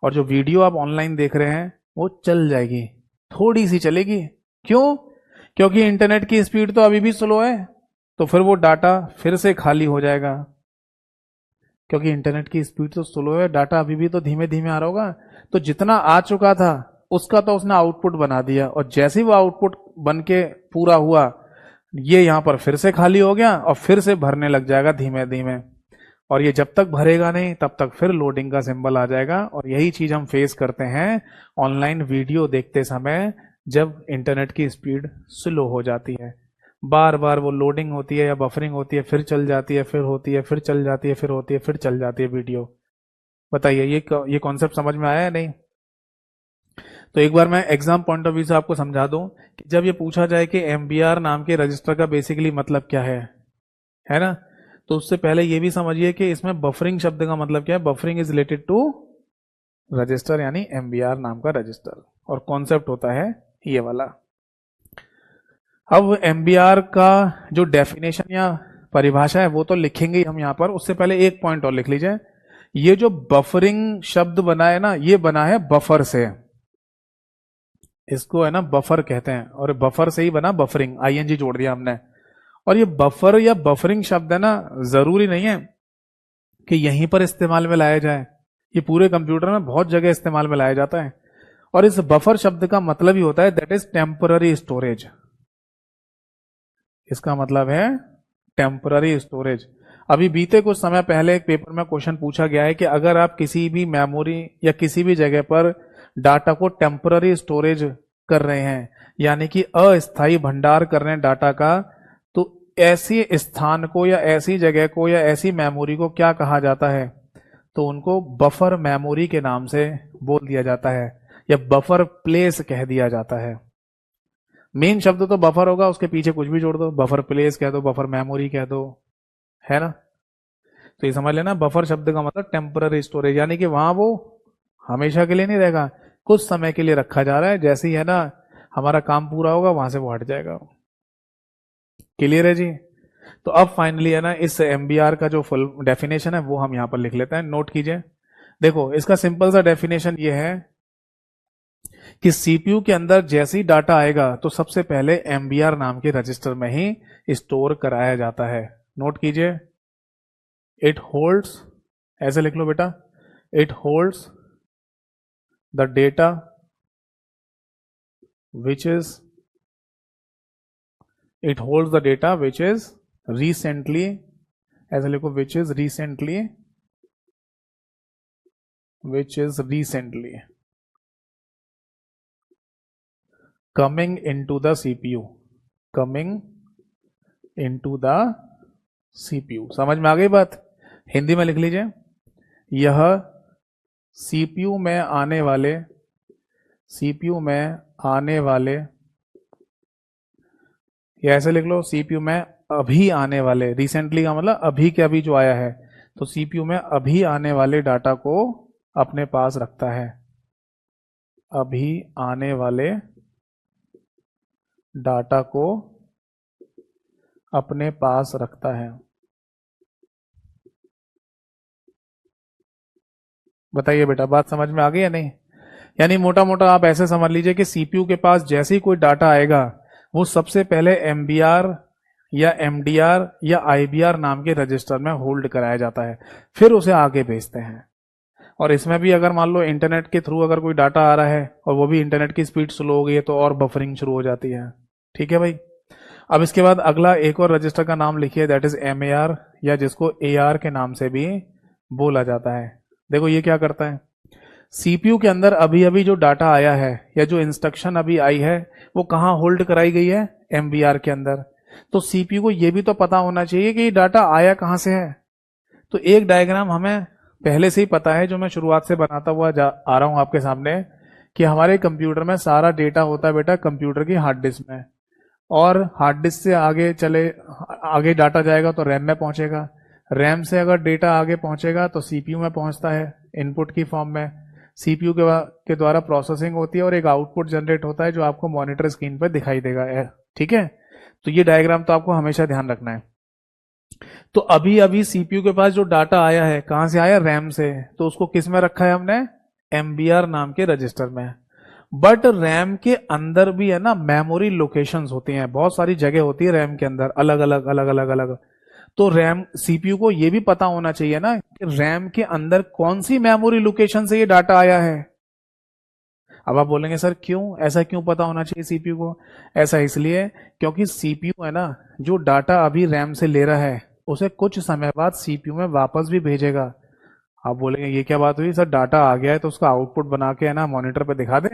और जो वीडियो आप ऑनलाइन देख रहे हैं वो चल जाएगी, थोड़ी सी चलेगी। क्यों? क्योंकि इंटरनेट की स्पीड तो अभी भी स्लो है, तो फिर वो डाटा फिर से खाली हो जाएगा। क्योंकि इंटरनेट की स्पीड तो स्लो है, डाटा अभी भी तो धीमे धीमे आ रहा होगा, तो जितना आ चुका था उसका तो उसने आउटपुट बना दिया, और जैसे ही वो आउटपुट बन के पूरा हुआ, ये यहां पर फिर से खाली हो गया और फिर से भरने लग जाएगा धीमे धीमे। और ये जब तक भरेगा नहीं तब तक फिर लोडिंग का सिंबल आ जाएगा। और यही चीज हम फेस करते हैं ऑनलाइन वीडियो देखते समय, जब इंटरनेट की स्पीड स्लो हो जाती है। बार बार वो लोडिंग होती है या बफरिंग होती है, फिर चल जाती है, फिर होती है, फिर चल जाती है, फिर होती है, फिर चल जाती है वीडियो। बताइए ये कॉन्सेप्ट समझ में आया है नहीं? तो एक बार मैं एग्जाम पॉइंट ऑफ व्यू से आपको समझा दूं कि जब ये पूछा जाए कि एमबीआर नाम के रजिस्टर का बेसिकली मतलब क्या है ना, तो उससे पहले ये भी समझिए कि इसमें बफरिंग शब्द का मतलब क्या है। Buffering is related to register, यानी एमबीआर नाम का रजिस्टर, और कॉन्सेप्ट होता है ये वाला। अब एमबीआर का जो डेफिनेशन या परिभाषा है वो तो लिखेंगे ही हम यहां पर, उससे पहले एक पॉइंट और लिख लीजिए। ये जो बफरिंग शब्द बना है ना, ये बना है बफर से, इसको है ना बफर कहते हैं, और बफर से ही बना बफरिंग, आईएनजी जोड़ दिया हमने। और ये बफर या बफरिंग शब्द है ना, जरूरी नहीं है कि यहीं पर इस्तेमाल में लाया जाए, ये पूरे कंप्यूटर में बहुत जगह इस्तेमाल में लाया जाता है। और इस बफर शब्द का मतलब ही होता है दैट इज टेम्पररी स्टोरेज। इसका मतलब है टेम्पररी स्टोरेज। अभी बीते कुछ समय पहले एक पेपर में क्वेश्चन पूछा गया है कि अगर आप किसी भी मेमोरी या किसी भी जगह पर डाटा को टेम्पररी स्टोरेज कर रहे हैं, यानी कि अस्थायी भंडार कर रहे हैं डाटा का, तो ऐसी स्थान को या ऐसी जगह को या ऐसी मेमोरी को क्या कहा जाता है? तो उनको बफर मेमोरी के नाम से बोल दिया जाता है, या बफर प्लेस कह दिया जाता है। मेन शब्द तो बफर होगा, उसके पीछे कुछ भी जोड़ दो, बफर प्लेस कह दो, बफर मेमोरी कह दो, है ना। तो ये समझ लेना, बफर शब्द का मतलब टेम्पररी स्टोरेज, यानी कि वहां वो हमेशा के लिए नहीं रहेगा, कुछ समय के लिए रखा जा रहा है, जैसे ही है ना हमारा काम पूरा होगा वहां से वो हट जाएगा। क्लियर है जी? तो अब फाइनली है ना इस एमबीआर का जो फुल डेफिनेशन है वो हम यहां पर लिख लेते हैं, नोट कीजिए। देखो इसका सिंपल सा डेफिनेशन ये है कि सीपीयू के अंदर जैसे ही डाटा आएगा तो सबसे पहले एमबीआर नाम के रजिस्टर में ही स्टोर कराया जाता है। नोट कीजिए, इट होल्ड्स, ऐसे लिख लो बेटा, it holds the data which is it holds the data which is recently, ऐसे लिखो, which is recently coming into the CPU, coming into the CPU. समझ में आ गई बात? हिंदी में लिख लीजिए, यह सीपीयू में आने वाले, सीपीयू में आने वाले, या ऐसे लिख लो सीपीयू में अभी आने वाले, रिसेंटली का मतलब अभी के अभी जो आया है, तो सीपीयू में अभी आने वाले डाटा को अपने पास रखता है, अभी आने वाले डाटा को अपने पास रखता है। बताइए बेटा, बात समझ में आ गई या नहीं? यानी मोटा मोटा आप ऐसे समझ लीजिए कि सीपीयू के पास जैसे ही कोई डाटा आएगा, वो सबसे पहले एमबीआर या एमडीआर या आईबीआर नाम के रजिस्टर में होल्ड कराया जाता है, फिर उसे आगे भेजते हैं। और इसमें भी अगर मान लो इंटरनेट के थ्रू अगर कोई डाटा आ रहा है और वो भी इंटरनेट की स्पीड स्लो हो गई है, तो और बफरिंग शुरू हो जाती है। ठीक है भाई। अब इसके बाद अगला एक और रजिस्टर का नाम लिखिए, दैट इज एमएआर, या जिसको एआर के नाम से भी बोला जाता है। देखो ये क्या करता है, सीपीयू के अंदर अभी अभी जो डाटा आया है या जो इंस्ट्रक्शन अभी आई है, वो कहाँ होल्ड कराई गई है? एमबीआर के अंदर। तो सीपीयू को ये भी तो पता होना चाहिए कि ये डाटा आया कहाँ से है। तो एक डायग्राम हमें पहले से ही पता है, जो मैं शुरुआत से बनाता हुआ आ रहा हूं आपके सामने, कि हमारे कंप्यूटर में सारा डेटा होता है बेटा कंप्यूटर की हार्ड डिस्क में, और हार्ड डिस्क से आगे चले, आगे डाटा जाएगा तो रैम में पहुंचेगा, रैम से अगर डेटा आगे पहुंचेगा तो सीपीयू में पहुंचता है इनपुट की फॉर्म में, सीपीयू के द्वारा प्रोसेसिंग होती है और एक आउटपुट जनरेट होता है जो आपको मॉनिटर स्क्रीन पर दिखाई देगा। ठीक है, तो ये डायग्राम तो आपको हमेशा ध्यान रखना है। तो अभी अभी सीपीयू के पास जो डाटा आया है, कहां से आया? रैम से। तो उसको किस में रखा है हमने? एमबीआर नाम के रजिस्टर में। बट रैम के अंदर भी है ना मेमोरी लोकेशंस होती हैं, बहुत सारी जगह होती है रैम के अंदर, अलग अलग अलग अलग अलग। तो रैम, सीपीयू को यह भी पता होना चाहिए ना कि रैम के अंदर कौन सी मेमोरी लोकेशन से ये डाटा आया है। अब आप बोलेंगे सर क्यों, ऐसा क्यों पता होना चाहिए सीपीयू को? ऐसा इसलिए क्योंकि सीपीयू है ना, जो डाटा अभी रैम से ले रहा है उसे कुछ समय बाद सीपीयू में वापस भी भेजेगा। आप बोलेंगे ये क्या बात हुई सर, डाटा आ गया है तो उसका आउटपुट बना के है ना मॉनिटर पे दिखा दे,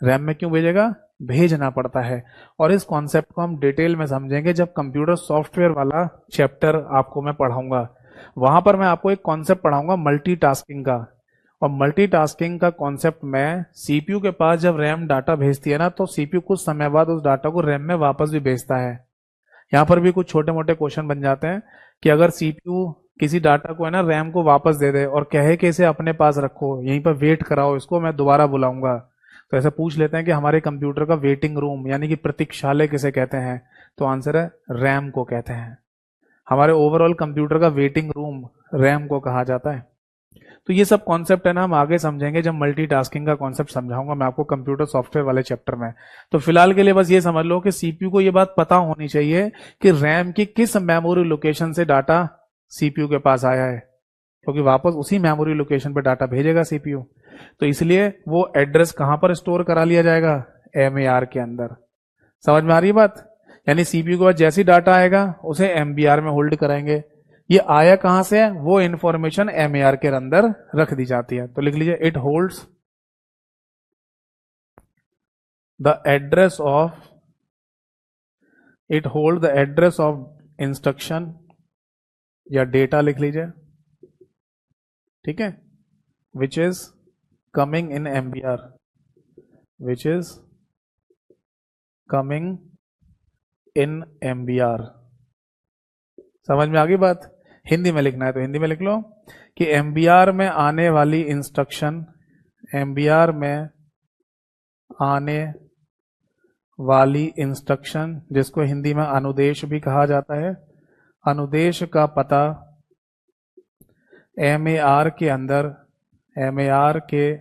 रैम में क्यों भेजेगा? भेजना पड़ता है। और इस कॉन्सेप्ट को हम डिटेल में समझेंगे जब कंप्यूटर सॉफ्टवेयर वाला चैप्टर आपको मैं पढ़ाऊंगा। वहां पर मैं आपको एक कॉन्सेप्ट पढ़ाऊंगा मल्टीटास्किंग का, और मल्टीटास्किंग का कॉन्सेप्ट में सीपीयू के पास जब रैम डाटा भेजती है ना, तो सीपीयू कुछ समय बाद उस डाटा को रैम में वापस भी भेजता है। यहाँ पर भी कुछ छोटे मोटे क्वेश्चन बन जाते हैं कि अगर सीपीयू किसी डाटा को है ना रैम को वापस दे दे और कहे कि इसे अपने पास रखो, यहीं पर वेट कराओ, इसको मैं दोबारा बुलाऊंगा, तो ऐसा पूछ लेते हैं कि हमारे कंप्यूटर का वेटिंग रूम यानी कि प्रतीक्षालय किसे कहते हैं? तो आंसर है रैम को कहते हैं। हमारे ओवरऑल कंप्यूटर का वेटिंग रूम रैम को कहा जाता है। तो ये सब कॉन्सेप्ट है ना हम आगे समझेंगे जब मल्टीटास्किंग का कॉन्सेप्ट समझाऊंगा मैं आपको कंप्यूटर सॉफ्टवेयर वाले चैप्टर में। तो फिलहाल के लिए बस ये समझ लो कि सीपीयू को ये बात पता होनी चाहिए कि रैम की किस मेमोरी लोकेशन से डाटा सीपीयू के पास आया है, क्योंकि वापस उसी मेमोरी लोकेशन पर डाटा भेजेगा सीपीयू। तो इसलिए वो एड्रेस कहां पर स्टोर करा लिया जाएगा? एमएआर के अंदर। समझ में आ रही है बात? यानी सीपीयू के पास जैसी डाटा आएगा उसे एमबीआर में होल्ड कराएंगे। ये आया कहां से है, वो इंफॉर्मेशन एमएआर के अंदर रख दी जाती है। तो लिख लीजिए, it holds the address of, it hold the address of instruction या डेटा लिख लीजिए, ठीक है, which is coming in MBR, which is coming in MBR. समझ में आ गई बात? हिंदी में लिखना है तो हिंदी में लिख लो कि एमबीआर में आने वाली इंस्ट्रक्शन, एमबीआर में आने वाली इंस्ट्रक्शन जिसको हिंदी में अनुदेश भी कहा जाता है, अनुदेश का पता एमएआर के अंदर, एमएआर के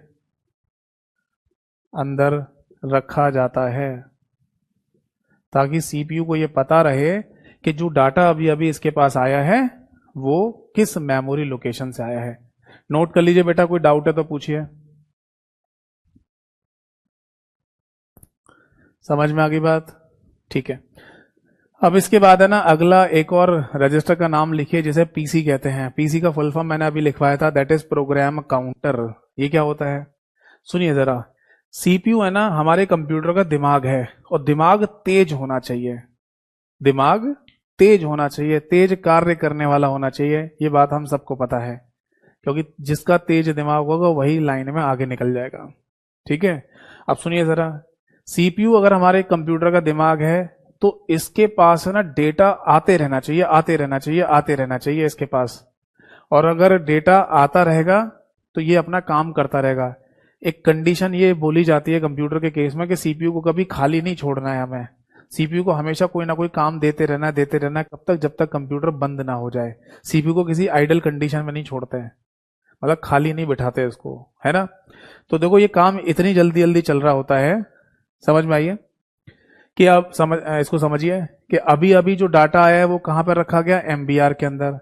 अंदर रखा जाता है, ताकि सीपीयू को यह पता रहे कि जो डाटा अभी अभी इसके पास आया है वो किस मेमोरी लोकेशन से आया है। नोट कर लीजिए बेटा, कोई डाउट है तो पूछिए। समझ में आ गई बात? ठीक है। अब इसके बाद है ना अगला एक और रजिस्टर का नाम लिखिए जिसे पीसी कहते हैं। पीसी का फुल फॉर्म मैंने अभी लिखवाया था, दैट इज प्रोग्राम काउंटर। ये क्या होता है सुनिए जरा। सीपीयू है ना हमारे कंप्यूटर का दिमाग है, और दिमाग तेज होना चाहिए, दिमाग तेज होना चाहिए, तेज कार्य करने वाला होना चाहिए। ये बात हम सबको पता है, क्योंकि जिसका तेज दिमाग होगा वही लाइन में आगे निकल जाएगा। ठीक है, अब सुनिए जरा, सीपीयू अगर हमारे कंप्यूटर का दिमाग है तो इसके पास है ना डेटा आते रहना चाहिए, आते रहना चाहिए, आते रहना चाहिए इसके पास। और अगर डेटा आता रहेगा तो ये अपना काम करता रहेगा। एक कंडीशन ये बोली जाती है कंप्यूटर के केस में कि सीपीयू को कभी खाली नहीं छोड़ना है हमें। सीपीयू को हमेशा कोई ना कोई काम देते रहना है, देते रहना है, कब तक, जब तक कंप्यूटर बंद ना हो जाए। सीपीयू को किसी आइडल कंडीशन में नहीं छोड़ते हैं, मतलब खाली नहीं बिठाते इसको, है ना। तो देखो ये काम इतनी जल्दी जल्दी चल रहा होता है, समझ में आइए कि आप इसको समझिए कि अभी अभी जो डाटा आया है वो कहां पर रखा गया, एमबीआर के अंदर।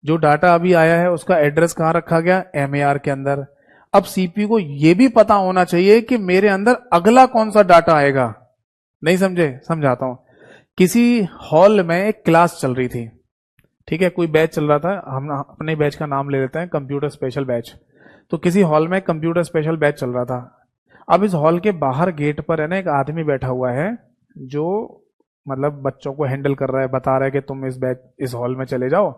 जो डाटा अभी आया है उसका एड्रेस कहां रखा गया, एमएआर के अंदर। अब सीपीयू को यह भी पता होना चाहिए कि मेरे अंदर अगला कौन सा डाटा आएगा। नहीं समझे, समझाता हूं। किसी हॉल में एक क्लास चल रही थी, ठीक है, कोई बैच चल रहा था, हम अपने बैच का नाम ले लेते हैं कंप्यूटर स्पेशल बैच। तो किसी हॉल में कंप्यूटर स्पेशल बैच चल रहा था। अब इस हॉल के बाहर गेट पर है ना एक आदमी बैठा हुआ है जो मतलब बच्चों को हैंडल कर रहा है, बता रहा है कि तुम इस हॉल में चले जाओ,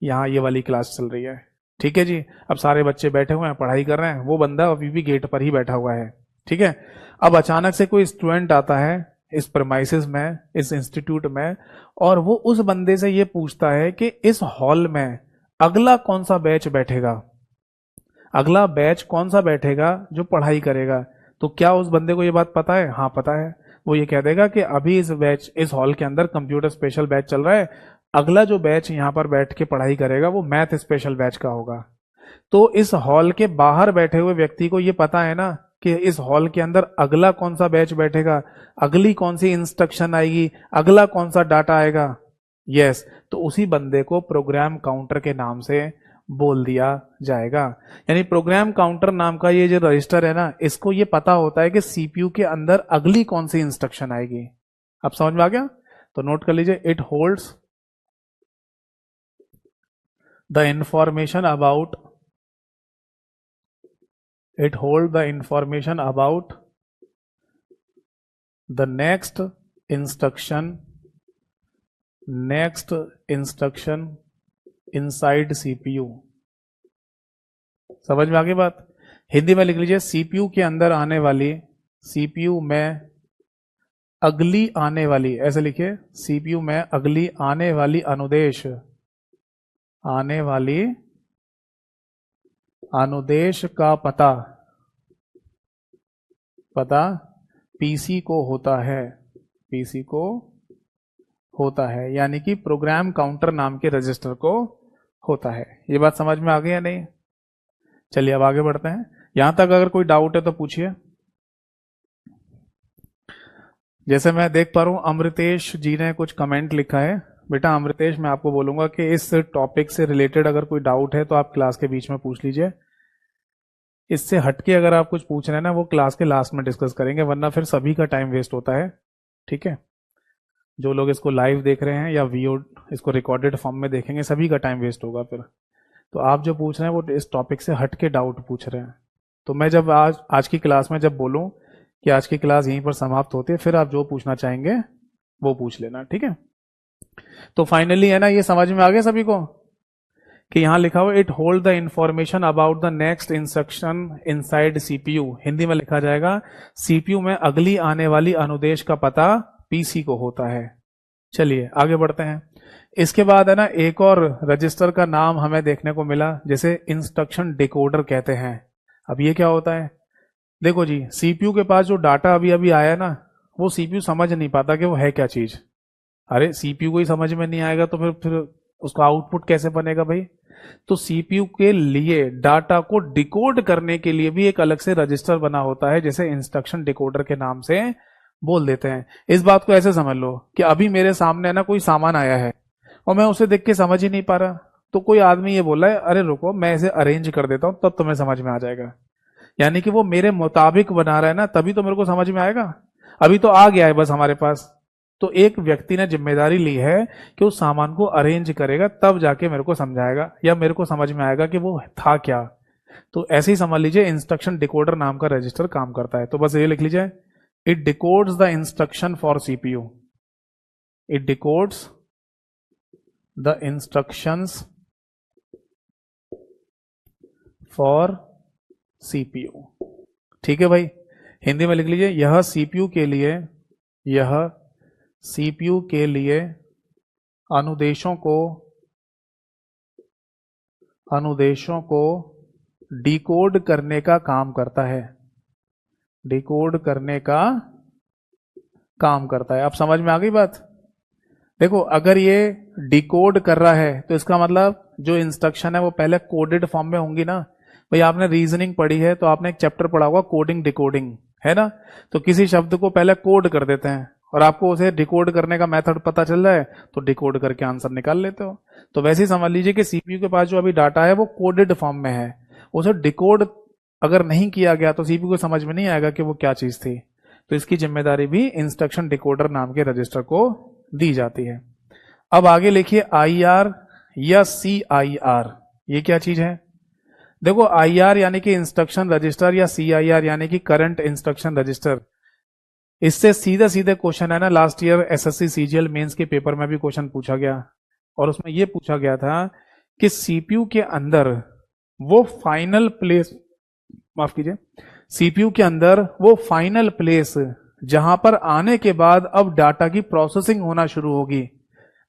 यहाँ ये वाली क्लास चल रही है। ठीक है जी, अब सारे बच्चे बैठे हुए हैं, पढ़ाई कर रहे हैं, वो बंदा अभी भी गेट पर ही बैठा हुआ है। ठीक है, अब अचानक से कोई स्टूडेंट आता है इस प्रेमाइसिस में, इस इंस्टीट्यूट में, और वो उस बंदे से ये पूछता है कि इस हॉल में अगला कौन सा बैच बैठेगा, अगला बैच कौन सा बैठेगा जो पढ़ाई करेगा। तो क्या उस बंदे को ये बात पता है? हाँ पता है। वो ये कह देगा कि अभी इस हॉल के अंदर कंप्यूटर स्पेशल बैच चल रहा है, अगला जो बैच यहां पर बैठ के पढ़ाई करेगा वो मैथ स्पेशल बैच का होगा। तो इस हॉल के बाहर बैठे हुए व्यक्ति को ये पता है ना कि इस हॉल के अंदर अगला कौन सा बैच बैठेगा, अगली कौन सी इंस्ट्रक्शन आएगी, अगला कौन सा डाटा आएगा। यस, तो उसी बंदे को प्रोग्राम काउंटर के नाम से बोल दिया जाएगा। यानी प्रोग्राम काउंटर नाम का ये जो रजिस्टर है ना, इसको ये पता होता है कि सीपीयू के अंदर अगली कौन सी इंस्ट्रक्शन आएगी। अब समझ में आ गया? तो नोट कर लीजिए, it holds the information about the next instruction inside CPU। समझ में आ गई बात? हिंदी में लिख लीजिए, सीपीयू के अंदर आने वाली, सीपीयू में अगली आने वाली, ऐसे लिखिए, सीपीयू में अगली आने वाली अनुदेश का पता पीसी को होता है, यानी कि प्रोग्राम काउंटर नाम के रजिस्टर को होता है। ये बात समझ में आ गई या नहीं? चलिए अब आगे बढ़ते हैं। यहां तक अगर कोई डाउट है तो पूछिए। जैसे मैं देख पा रहा हूं अमृतेश जी ने कुछ कमेंट लिखा है। बेटा अमृतेश, मैं आपको बोलूंगा कि इस टॉपिक से रिलेटेड अगर कोई डाउट है तो आप क्लास के बीच में पूछ लीजिए। इससे हटके अगर आप कुछ पूछ रहे हैं ना, वो क्लास के लास्ट में डिस्कस करेंगे, वरना फिर सभी का टाइम वेस्ट होता है। ठीक है, जो लोग इसको लाइव देख रहे हैं या वीडियो इसको रिकॉर्डेड फॉर्म में देखेंगे, सभी का टाइम वेस्ट होगा फिर। तो आप जो पूछ रहे हैं वो इस टॉपिक से हटके डाउट पूछ रहे हैं। तो मैं जब आज की क्लास में जब बोलूं कि आज की क्लास यहीं पर समाप्त होती है, फिर आप जो पूछना चाहेंगे वो पूछ लेना। ठीक है, तो फाइनली है ना, ये समझ में आ गया सभी को कि यहां लिखा हुआ it hold the information about the next instruction inside CPU. Hindi में लिखा जाएगा, सीपीयू में अगली आने वाली अनुदेश का पता पीसी को होता है। चलिए आगे बढ़ते हैं। इसके बाद है ना एक और रजिस्टर का नाम हमें देखने को मिला, जैसे इंस्ट्रक्शन डिकोडर कहते हैं। अब ये क्या होता है? देखो जी, सीपीयू के पास जो डाटा अभी अभी आया ना, वो सीपीयू समझ नहीं पाता कि वो है क्या चीज। अरे सीपीयू को ही समझ में नहीं आएगा तो फिर उसका आउटपुट कैसे बनेगा भाई? तो सीपीयू के लिए डाटा को डिकोड करने के लिए भी एक अलग से रजिस्टर बना होता है, जैसे इंस्ट्रक्शन डिकोडर के नाम से बोल देते हैं। इस बात को ऐसे समझ लो कि अभी मेरे सामने ना कोई सामान आया है और मैं उसे देख के समझ ही नहीं पा रहा, तो कोई आदमी ये बोला है अरे रुको मैं इसे अरेंज कर देता हूं तब तुम्हें समझ में आ जाएगा। यानी कि वो मेरे मुताबिक बना रहा है ना, तभी तो मेरे को समझ में आएगा। अभी तो आ गया है बस हमारे पास। तो एक व्यक्ति ने जिम्मेदारी ली है कि उस सामान को अरेंज करेगा, तब जाके मेरे को समझाएगा या मेरे को समझ में आएगा कि वो था क्या। तो ऐसे ही समझ लीजिए इंस्ट्रक्शन डिकोडर नाम का रजिस्टर काम करता है। तो बस ये लिख लीजिए, it डिकोड्स the instruction for CPU. It डिकोड्स the instructions for CPU. ठीक है भाई, हिंदी में लिख लीजिए, यह सीपीयू के लिए, यह सीपीयू के लिए अनुदेशों को डिकोड करने का काम करता है, डिकोड करने का काम करता है। अब समझ में आ गई बात? देखो, अगर ये डिकोड कर रहा है तो इसका मतलब जो इंस्ट्रक्शन है वो पहले कोडेड फॉर्म में होंगी ना। भाई आपने रीजनिंग पढ़ी है तो आपने एक चैप्टर पढ़ा होगा कोडिंग डिकोडिंग, है ना? तो किसी शब्द को पहले कोड कर देते हैं और आपको उसे डिकोड करने का मेथड पता चल रहा है तो डिकोड करके आंसर निकाल लेते हो। तो वैसे ही समझ लीजिए कि सीपीयू के पास जो अभी डाटा है वो कोडेड फॉर्म में है, उसे डिकोड अगर नहीं किया गया तो सीपीयू को समझ में नहीं आएगा कि वो क्या चीज थी। तो इसकी जिम्मेदारी भी इंस्ट्रक्शन डिकोडर नाम के रजिस्टर को दी जाती है। अब आगे लिखिए आईआर या सीआईआर, ये क्या चीज है? देखो, आईआर यानी कि इंस्ट्रक्शन रजिस्टर या सीआईआर यानी कि करंट इंस्ट्रक्शन रजिस्टर। इससे सीधे सीधे क्वेश्चन है ना, last year SSC CGL mains के पेपर में भी क्वेश्चन पूछा गया और उसमें यह पूछा गया था कि सीपीयू के अंदर वो फाइनल प्लेस, माफ कीजिए, सीपीयू के अंदर वो फाइनल प्लेस जहां पर आने के बाद अब डाटा की प्रोसेसिंग होना शुरू होगी।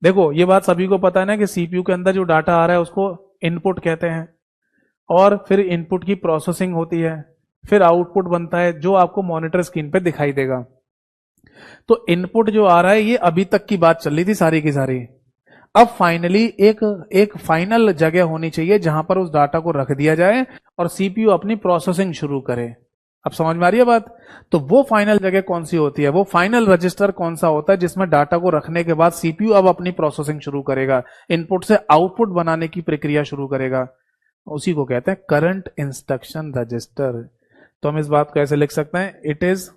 देखो, ये बात सभी को पता है ना कि सीपीयू के अंदर जो डाटा आ रहा है उसको इनपुट कहते हैं और फिर इनपुट की प्रोसेसिंग होती है, फिर आउटपुट बनता है जो आपको मॉनिटर स्क्रीन पे दिखाई देगा। तो इनपुट जो आ रहा है ये अभी तक की बात चल रही थी सारी की सारी। अब फाइनली एक फाइनल जगह होनी चाहिए जहां पर उस डाटा को रख दिया जाए और सीपीयू अपनी प्रोसेसिंग शुरू करे। अब समझ में आ रही है बात? तो वो फाइनल जगह कौन सी होती है, वो फाइनल रजिस्टर कौन सा होता है जिसमें डाटा को रखने के बाद सीपीयू अब अपनी प्रोसेसिंग शुरू करेगा, इनपुट से आउटपुट बनाने की प्रक्रिया शुरू करेगा। उसी को कहते हैं करंट इंस्ट्रक्शन रजिस्टर। तो हम इस बात को ऐसे लिख सकते हैं, इट इज,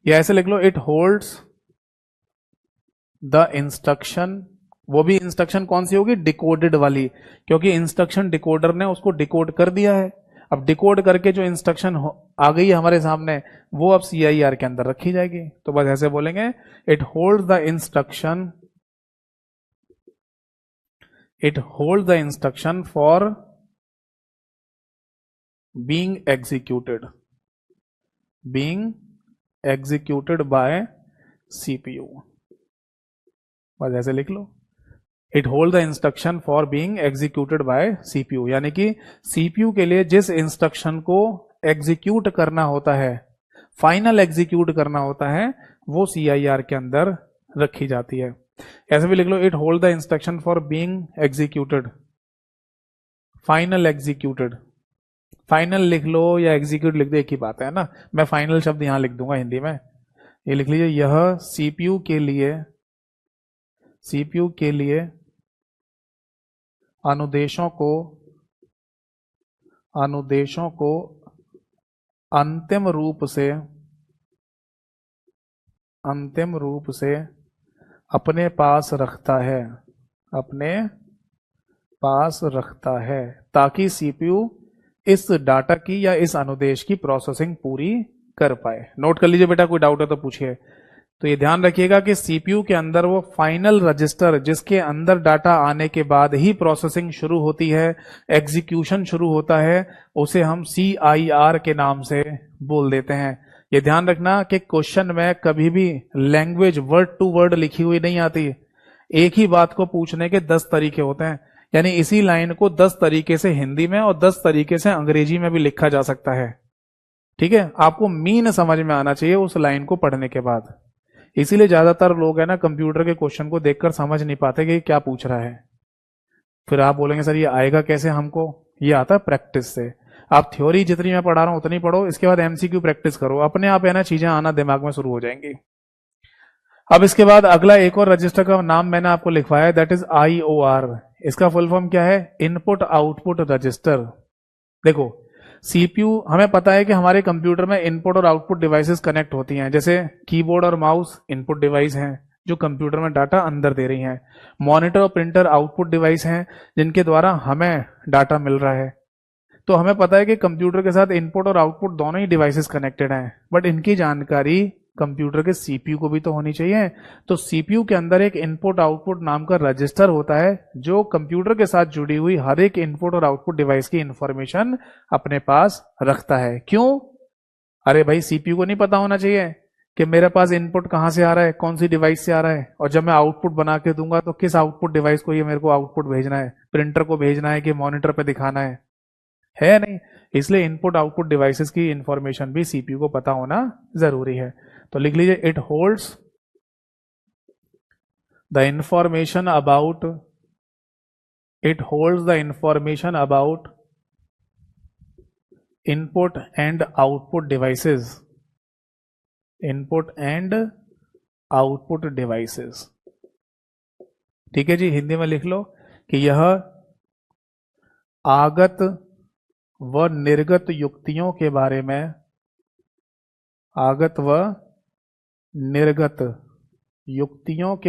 या ऐसे लिख लो, इट होल्ड्स द इंस्ट्रक्शन। वो भी इंस्ट्रक्शन कौन सी होगी? डिकोडेड वाली, क्योंकि इंस्ट्रक्शन डिकोडर ने उसको डिकोड कर दिया है। अब डिकोड करके जो इंस्ट्रक्शन आ गई है हमारे सामने वो अब सीआईआर के अंदर रखी जाएगी। तो बस ऐसे बोलेंगे, it holds the instruction, it holds the instruction for being executed, being executed by CPU. बस ऐसे लिख लो, it hold the instruction for being executed by CPU, यानी कि सीपीयू के लिए जिस इंस्ट्रक्शन को एग्जीक्यूट करना होता है, फाइनल एग्जीक्यूट करना होता है, वो सीआईआर के अंदर रखी जाती है। ऐसे भी लिख लो, it hold the instruction for being executed, final executed. Final लिख लो या एग्जीक्यूट लिख दो, एक ही बात है ना। मैं फाइनल शब्द यहां लिख दूंगा हिंदी में, ये लिख लीजिए, यह सीपीयू के लिए, सीपीयू के लिए अनुदेशों को अंतिम रूप से अपने पास रखता है, अपने पास रखता है, ताकि सीपीयू इस डाटा की या इस अनुदेश की प्रोसेसिंग पूरी कर पाए। नोट कर लीजिए बेटा, कोई डाउट है तो पूछिए। तो ये ध्यान रखिएगा कि सीपीयू के अंदर वो फाइनल रजिस्टर जिसके अंदर डाटा आने के बाद ही प्रोसेसिंग शुरू होती है, एग्जीक्यूशन शुरू होता है, उसे हम सीआईआर के नाम से बोल देते हैं। ये ध्यान रखना कि क्वेश्चन में कभी भी लैंग्वेज वर्ड टू वर्ड लिखी हुई नहीं आती। एक ही बात को पूछने के 10 तरीके होते हैं, यानी इसी लाइन को 10 तरीके से हिंदी में और 10 तरीके से अंग्रेजी में भी लिखा जा सकता है। ठीक है, आपको मीन समझ में आना चाहिए उस लाइन को पढ़ने के बाद। इसीलिए ज्यादातर लोग है ना कंप्यूटर के क्वेश्चन को देखकर समझ नहीं पाते कि क्या पूछ रहा है। फिर आप बोलेंगे सर ये आएगा कैसे हमको? ये आता है प्रैक्टिस से। आप थ्योरी जितनी मैं पढ़ा रहा हूं उतनी पढ़ो, इसके बाद एमसीक्यू प्रैक्टिस करो, अपने आप है ना चीजें आना दिमाग में शुरू हो जाएंगी। अब इसके बाद अगला एक और रजिस्टर का नाम मैंने आपको लिखवाया है, दैट इज आईओआर। इसका फुल फॉर्म क्या है? Input output register. देखो, सीपीयू, हमें पता है कि हमारे कंप्यूटर में इनपुट और आउटपुट डिवाइसेस कनेक्ट होती हैं, जैसे कीबोर्ड और माउस इनपुट डिवाइस हैं जो कंप्यूटर में डाटा अंदर दे रही हैं, मॉनिटर और प्रिंटर आउटपुट डिवाइस हैं जिनके द्वारा हमें डाटा मिल रहा है। तो हमें पता है कि कंप्यूटर के साथ इनपुट और आउटपुट दोनों ही डिवाइसेस कनेक्टेड हैं, बट इनकी जानकारी कंप्यूटर के सीपीयू को भी तो होनी चाहिए। तो सीपीयू के अंदर एक इनपुट आउटपुट नाम का रजिस्टर होता है जो कंप्यूटर के साथ जुड़ी हुई हर एक इनपुट और आउटपुट डिवाइस की इंफॉर्मेशन अपने पास रखता है। क्यों? अरे भाई, सीपीयू को नहीं पता होना चाहिए कि मेरे पास इनपुट कहां से आ रहा है, कौन सी डिवाइस से आ रहा है, और जब मैं आउटपुट बना के दूंगा तो किस आउटपुट डिवाइस को ये मेरे को आउटपुट भेजना है, प्रिंटर को भेजना है कि मॉनिटर पे दिखाना है नहीं। इसलिए इनपुट आउटपुट डिवाइसेस की इंफॉर्मेशन भी सीपीयू को पता होना जरूरी है। तो लिख लीजिए, it holds the information about input and output devices. ठीक है जी, हिंदी में लिख लो कि यह आगत व निर्गत युक्तियों के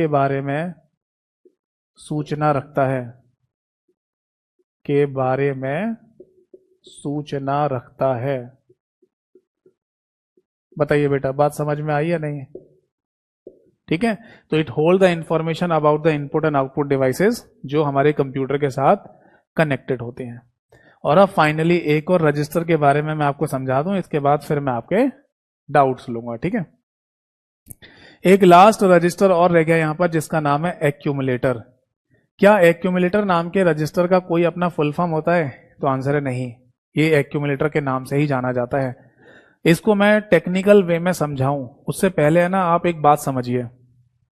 बारे में सूचना रखता है। बताइए बेटा, बात समझ में आई या नहीं? ठीक है, तो it hold the information about the input and output devices जो हमारे कंप्यूटर के साथ कनेक्टेड होते हैं। और अब फाइनली एक और रजिस्टर के बारे में मैं आपको समझा दूं, इसके बाद फिर मैं आपके डाउट्स लूंगा। ठीक है, एक लास्ट रजिस्टर और रह गया यहां पर जिसका नाम है एक्यूमुलेटर। क्या एक्यूमुलेटर नाम के रजिस्टर का कोई अपना फुल फॉर्म होता है? तो आंसर है नहीं, ये एक्यूमुलेटर के नाम से ही जाना जाता है। इसको मैं टेक्निकल वे में समझाऊं उससे पहले है ना, आप एक बात समझिए।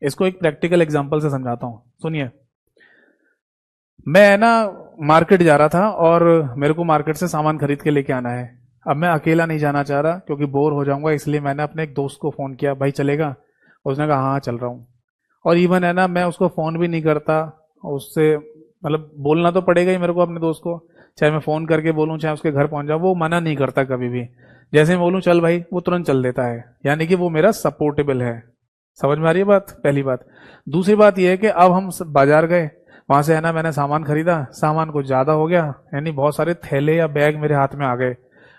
इसको एक प्रैक्टिकल एग्जांपल से समझाता हूं, सुनिए। मैं ना मार्केट जा रहा था और मेरे को मार्केट से सामान खरीद के लेके आना है। अब मैं अकेला नहीं जाना चाह रहा क्योंकि बोर हो जाऊंगा, इसलिए मैंने अपने एक दोस्त को फोन किया, भाई चलेगा? उसने कहा हाँ चल रहा हूँ। और इवन है ना, मैं उसको फोन भी नहीं करता, उससे मतलब बोलना तो पड़ेगा ही मेरे को अपने दोस्त को, चाहे मैं फोन करके बोलूं चाहे उसके घर पहुंच जाऊं, वो मना नहीं करता कभी भी। जैसे मैं बोलूं चल भाई, वो तुरंत चल देता है, यानी कि वो मेरा सपोर्टेबल है। समझ में आ रही है बात? पहली बात। दूसरी बात यह है कि अब हम बाजार गए, वहां से है ना मैंने सामान खरीदा, सामान कुछ ज्यादा हो गया, यानी बहुत सारे थैले या बैग मेरे हाथ में आ गए।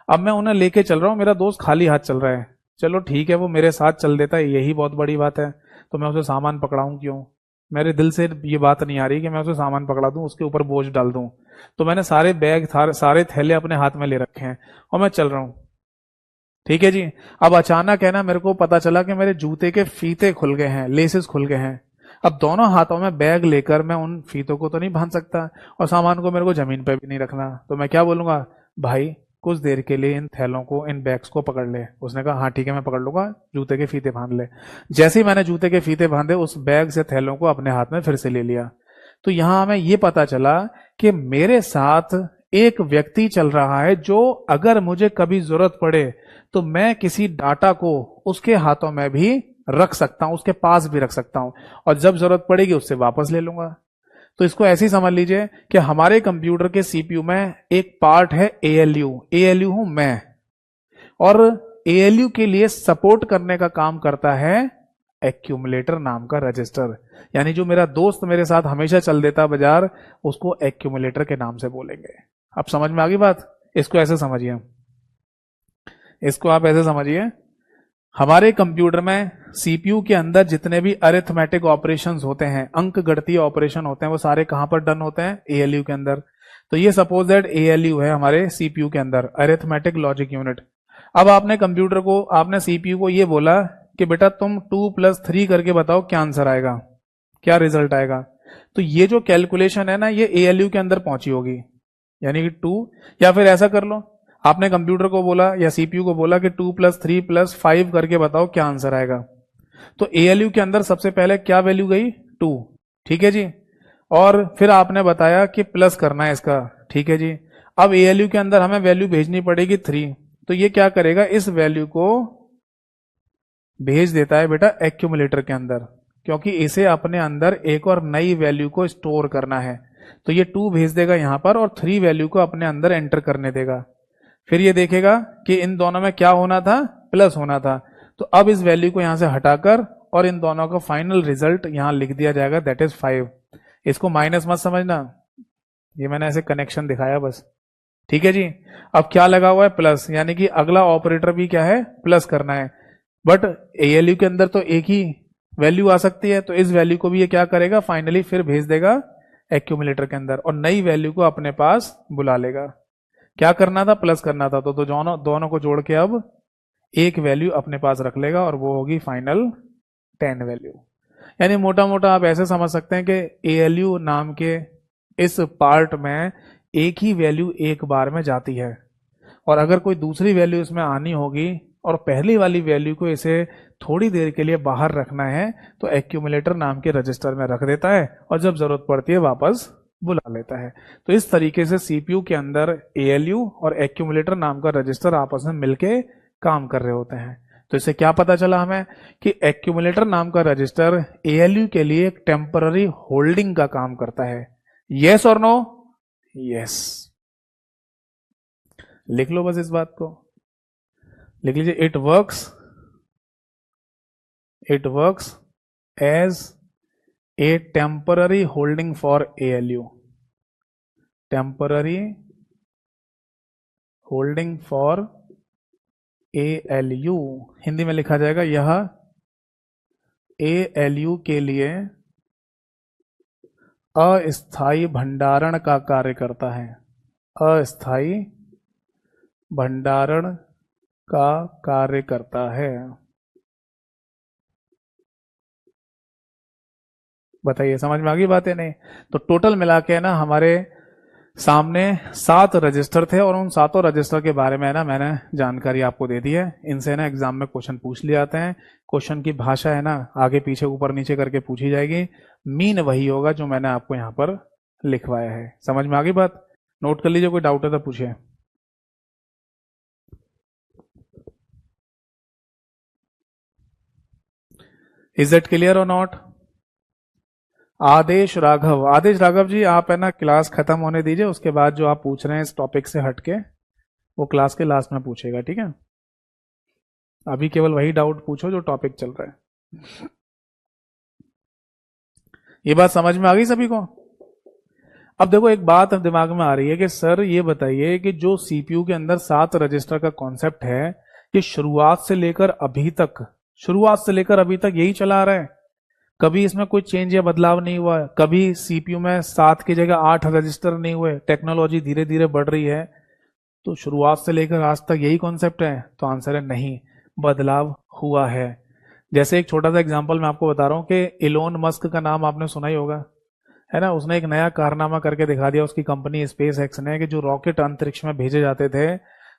अब मैं उन्हें लेके चल रहा हूँ, मेरा दोस्त खाली हाथ चल रहा है। चलो ठीक है, वो मेरे साथ चल देता है, यही बहुत बड़ी बात है, तो मैं उसे सामान पकड़ाऊं क्यों? मेरे दिल से ये बात नहीं आ रही कि मैं उसे सामान पकड़ा दूं, उसके ऊपर बोझ डाल दूं। तो मैंने सारे बैग सारे थैले अपने हाथ में ले रखे हैं और मैं चल रहा हूं। ठीक है जी। अब अचानक है ना, मेरे को पता चला कि मेरे जूते के फीते खुल गए हैं, लेसेस खुल गए हैं। अब दोनों हाथों में बैग लेकर मैं उन फीतों को तो नहीं बांध सकता और सामान को मेरे को जमीन पे भी नहीं रखना। तो मैं क्या बोलूंगा, भाई कुछ देर के लिए इन थैलों को, इन बैग्स को पकड़ ले। उसने कहा हाँ ठीक है मैं पकड़ लूंगा, जूते के फीते बांध ले। जैसे ही मैंने जूते के फीते बांधे, उस बैग से थैलों को अपने हाथ में फिर से ले लिया। तो यहां हमें यह पता चला कि मेरे साथ एक व्यक्ति चल रहा है जो अगर मुझे कभी जरूरत पड़े तो मैं किसी डाटा को उसके हाथों में भी रख सकता हूं, उसके पास भी रख सकता हूं, और जब जरूरत पड़ेगी उससे वापस ले लूंगा। तो इसको ऐसे ही समझ लीजिए कि हमारे कंप्यूटर के सीपीयू में एक पार्ट है एएलयू। एएलयू हूं मैं, और एएलयू के लिए सपोर्ट करने का काम करता है एक्यूमुलेटर नाम का रजिस्टर। यानी जो मेरा दोस्त मेरे साथ हमेशा चल देता बाजार, उसको एक्यूमुलेटर के नाम से बोलेंगे। अब समझ में आ गई बात? इसको ऐसे समझिए, इसको आप ऐसे समझिए, हमारे कंप्यूटर में सीपीयू के अंदर जितने भी अरिथमेटिक ऑपरेशंस होते हैं, अंक गणितीय ऑपरेशन होते हैं, वो सारे कहां पर डन होते हैं? एएलयू के अंदर। तो ये सपोज दैट एएलयू है हमारे सीपीयू के अंदर, अरिथमेटिक लॉजिक यूनिट। अब आपने कंप्यूटर को, आपने सीपीयू को ये बोला कि बेटा तुम 2 + 3 करके बताओ क्या आंसर आएगा, क्या रिजल्ट आएगा। तो ये जो कैलकुलेशन है ना, ये एएलयू के अंदर पहुंची होगी, यानी कि 2, या फिर ऐसा कर लो, आपने कंप्यूटर को बोला या सीपीयू को बोला कि 2 + 3 + 5 करके बताओ क्या आंसर आएगा। तो एएलयू के अंदर सबसे पहले क्या वैल्यू गई? 2। ठीक है जी। और फिर आपने बताया कि प्लस करना है इसका। ठीक है जी। अब एएलयू के अंदर हमें वैल्यू भेजनी पड़ेगी 3। तो ये क्या करेगा, इस वैल्यू को भेज देता है बेटा एक्यूमुलेटर के अंदर, क्योंकि इसे अपने अंदर एक और नई वैल्यू को स्टोर करना है। तो ये 2 भेज देगा यहां पर और 3 वैल्यू को अपने अंदर एंटर करने देगा। फिर ये देखेगा कि इन दोनों में क्या होना था, प्लस होना था। तो अब इस वैल्यू को यहां से हटाकर और इन दोनों का फाइनल रिजल्ट यहां लिख दिया जाएगा, दैट इज 5। इसको माइनस मत समझना, ये मैंने ऐसे कनेक्शन दिखाया बस। ठीक है जी। अब क्या लगा हुआ है? प्लस, यानी कि अगला ऑपरेटर भी क्या है? प्लस करना है। बट ALU के अंदर तो एक ही वैल्यू आ सकती है, तो इस वैल्यू को भी ये क्या करेगा, फाइनली फिर भेज देगा एक्यूमुलेटर के अंदर और नई वैल्यू को अपने पास बुला लेगा। क्या करना था, प्लस करना था, तो दोनों को जोड़ के अब एक वैल्यू अपने पास रख लेगा और वो होगी फाइनल 10 वैल्यू। यानी मोटा मोटा आप ऐसे समझ सकते हैं कि ALU नाम के इस पार्ट में एक ही वैल्यू एक बार में जाती है, और अगर कोई दूसरी वैल्यू इसमें आनी होगी और पहली वाली वैल्यू को इसे थोड़ी देर के लिए बाहर रखना है, तो एक्यूमुलेटर नाम के रजिस्टर में रख देता है और जब जरूरत पड़ती है वापस बुला लेता है। तो इस तरीके से CPU के अंदर ALU और एक्यूमुलेटर नाम का रजिस्टर आपस में मिलके काम कर रहे होते हैं। तो इससे क्या पता चला हमें कि एक्यूमुलेटर नाम का रजिस्टर ALU के लिए एक टेम्पररी होल्डिंग का काम करता है। यस और नो? यस। लिख लो बस इस बात को, लिख लीजिए, it works as a temporary holding for ALU, temporary holding for ALU। Hindi में लिखा जाएगा, यह ALU के लिए अस्थायी भंडारण का कार्य करता है, अस्थायी भंडारण का कार्य करता है। बताइए समझ में आ गई बातें? नहीं तो टोटल मिला के ना हमारे सामने 7 रजिस्टर थे और उन 7 रजिस्टर के बारे में ना मैंने जानकारी आपको दे दी है। इनसे ना एग्जाम में क्वेश्चन पूछ लिए जाते हैं। क्वेश्चन की भाषा है ना आगे पीछे ऊपर नीचे करके पूछी जाएगी, मीन वही होगा जो मैंने आपको यहाँ पर लिखवाया है। समझ में आ गई बात? नोट कर लीजिए, कोई डाउट है तो पूछिए। इज इट क्लियर और नॉट? आदेश राघव जी, आप है ना क्लास खत्म होने दीजिए, उसके बाद जो आप पूछ रहे हैं इस टॉपिक से हटके वो क्लास के लास्ट में पूछेगा, ठीक है? अभी केवल वही डाउट पूछो जो टॉपिक चल रहा है। ये बात समझ में आ गई सभी को? अब देखो एक बात दिमाग में आ रही है कि सर ये बताइए कि जो CPU के अंदर 7 रजिस्टर का कॉन्सेप्ट है, ये शुरुआत से लेकर अभी तक यही चला आ रहा है, कभी इसमें कोई चेंज या बदलाव नहीं हुआ है, कभी CPU में 7 की जगह 8 रजिस्टर नहीं हुए, टेक्नोलॉजी धीरे धीरे बढ़ रही है, तो शुरुआत से लेकर आज तक यही कॉन्सेप्ट है? तो आंसर है नहीं, बदलाव हुआ है। जैसे एक छोटा सा एग्जांपल मैं आपको बता रहा हूं कि इलोन मस्क का नाम आपने सुना ही होगा, है ना? उसने एक नया कारनामा करके दिखा दिया, उसकी कंपनी स्पेस एक्स ने, कि जो रॉकेट अंतरिक्ष में भेजे जाते थे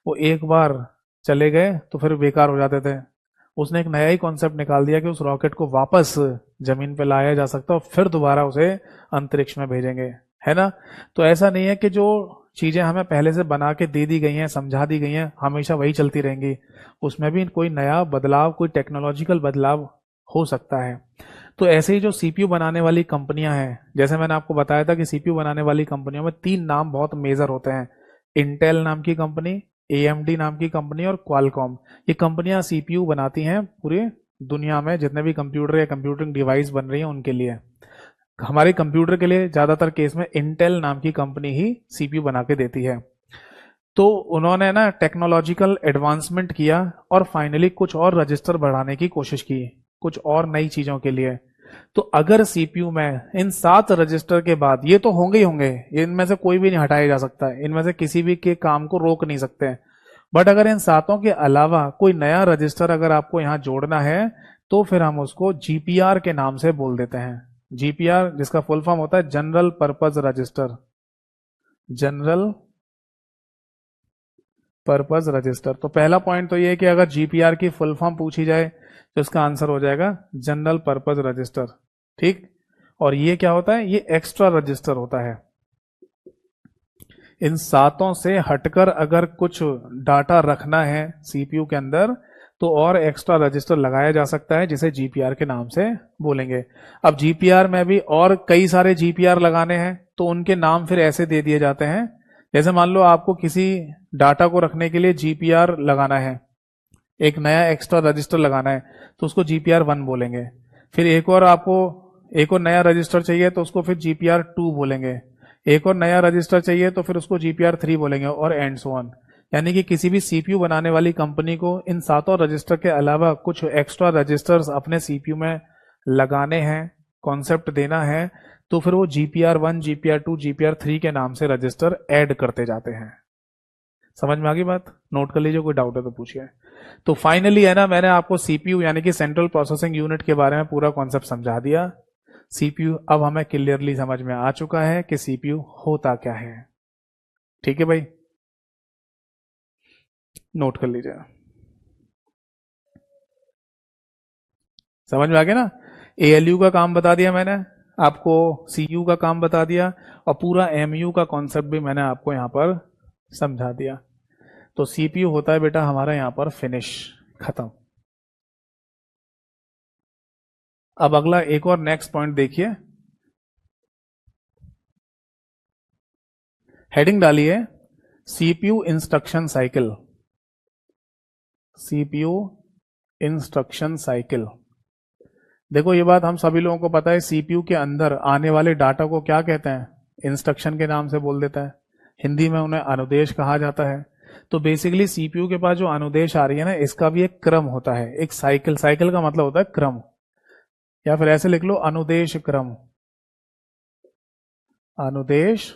वो एक बार चले गए तो फिर बेकार हो जाते थे। उसने एक नया ही कॉन्सेप्ट निकाल दिया कि उस रॉकेट को वापस जमीन पे लाया जा सकता है और फिर दोबारा उसे अंतरिक्ष में भेजेंगे, है ना? तो ऐसा नहीं है कि जो चीजें हमें पहले से बना के दे दी गई हैं, समझा दी गई हैं, हमेशा वही चलती रहेंगी। उसमें भी कोई नया बदलाव, कोई टेक्नोलॉजिकल बदलाव हो सकता है। तो ऐसे ही जो CPU बनाने वाली कंपनियां हैं, जैसे मैंने आपको बताया था कि CPU बनाने वाली कंपनियों में 3 नाम बहुत मेजर होते हैं, इंटेल नाम की कंपनी, AMD नाम की कंपनी और क्वालकॉम। ये कंपनियां CPU बनाती हैं पूरी दुनिया में, जितने भी कंप्यूटर या कंप्यूटिंग डिवाइस बन रही हैं उनके लिए। हमारे कंप्यूटर के लिए ज्यादातर केस में इंटेल नाम की कंपनी ही CPU बना के देती है। तो उन्होंने ना टेक्नोलॉजिकल एडवांसमेंट किया और फाइनली कुछ और रजिस्टर बढ़ाने की कोशिश की, कुछ और नई चीजों के लिए। तो अगर CPU में इन 7 रजिस्टर के बाद, ये तो होंगे ही होंगे, इनमें से कोई भी नहीं हटाया जा सकता है, इनमें से किसी भी के काम को रोक नहीं सकते, बट अगर इन 7 के अलावा कोई नया रजिस्टर अगर आपको यहां जोड़ना है तो फिर हम उसको GPR के नाम से बोल देते हैं। GPR जिसका फुल फॉर्म होता है general purpose register, general purpose register. तो पहला पॉइंट तो ये है कि अगर GPR की फुल फॉर्म पूछी जाए तो इसका आंसर हो जाएगा जनरल पर्पज रजिस्टर, ठीक? और ये क्या होता है? ये एक्स्ट्रा रजिस्टर होता है। इन 7 से हटकर अगर कुछ डाटा रखना है CPU के अंदर तो और एक्स्ट्रा रजिस्टर लगाया जा सकता है, जिसे GPR के नाम से बोलेंगे। अब GPR में भी और कई सारे GPR लगाने हैं तो उनके नाम फिर ऐसे दे दिए जाते हैं, जैसे मान लो आपको किसी डाटा को रखने के लिए GPR लगाना है, एक नया एक्स्ट्रा रजिस्टर लगाना है तो उसको GPR 1 बोलेंगे। फिर एक और नया रजिस्टर चाहिए तो उसको फिर GPR 2 बोलेंगे। एक और नया रजिस्टर चाहिए तो फिर उसको GPR 3 बोलेंगे, और एंड सो ऑन। यानी कि किसी भी सीपीयू बनाने वाली कंपनी को इन सातों रजिस्टर के अलावा कुछ एक्स्ट्रा रजिस्टर्स अपने सीपीयू में लगाने हैं, कॉन्सेप्ट देना है, तो फिर वो GPR1, GPR2, GPR3 के नाम से रजिस्टर ऐड करते जाते हैं। समझ में आ गई बात? नोट कर लीजिए, कोई डाउट है तो पूछिए। तो फाइनली है ना, मैंने आपको सीपीयू यानी कि सेंट्रल प्रोसेसिंग यूनिट के बारे में पूरा कॉन्सेप्ट समझा दिया। सीपीयू अब हमें क्लियरली समझ में आ चुका है कि सीपीयू होता क्या है। ठीक है भाई, नोट कर लीजिए। समझ में आ गया ना? ALU का काम बता दिया मैंने आपको, CU का काम बता दिया, और पूरा MU का कॉन्सेप्ट भी मैंने आपको यहां पर समझा दिया। तो CPU होता है बेटा हमारा यहां पर फिनिश, खत्म। अब अगला एक और नेक्स्ट पॉइंट देखिए, हेडिंग डालिए CPU instruction cycle. CPU instruction cycle. देखो ये बात हम सभी लोगों को पता है, CPU के अंदर आने वाले डाटा को क्या कहते हैं? इंस्ट्रक्शन के नाम से बोल देता है, हिंदी में उन्हें अनुदेश कहा जाता है। तो बेसिकली CPU के पास जो अनुदेश आ रही है ना, इसका भी एक क्रम होता है, एक साइकिल। साइकिल का मतलब होता है क्रम, या फिर ऐसे लिख लो अनुदेश क्रम। अनुदेश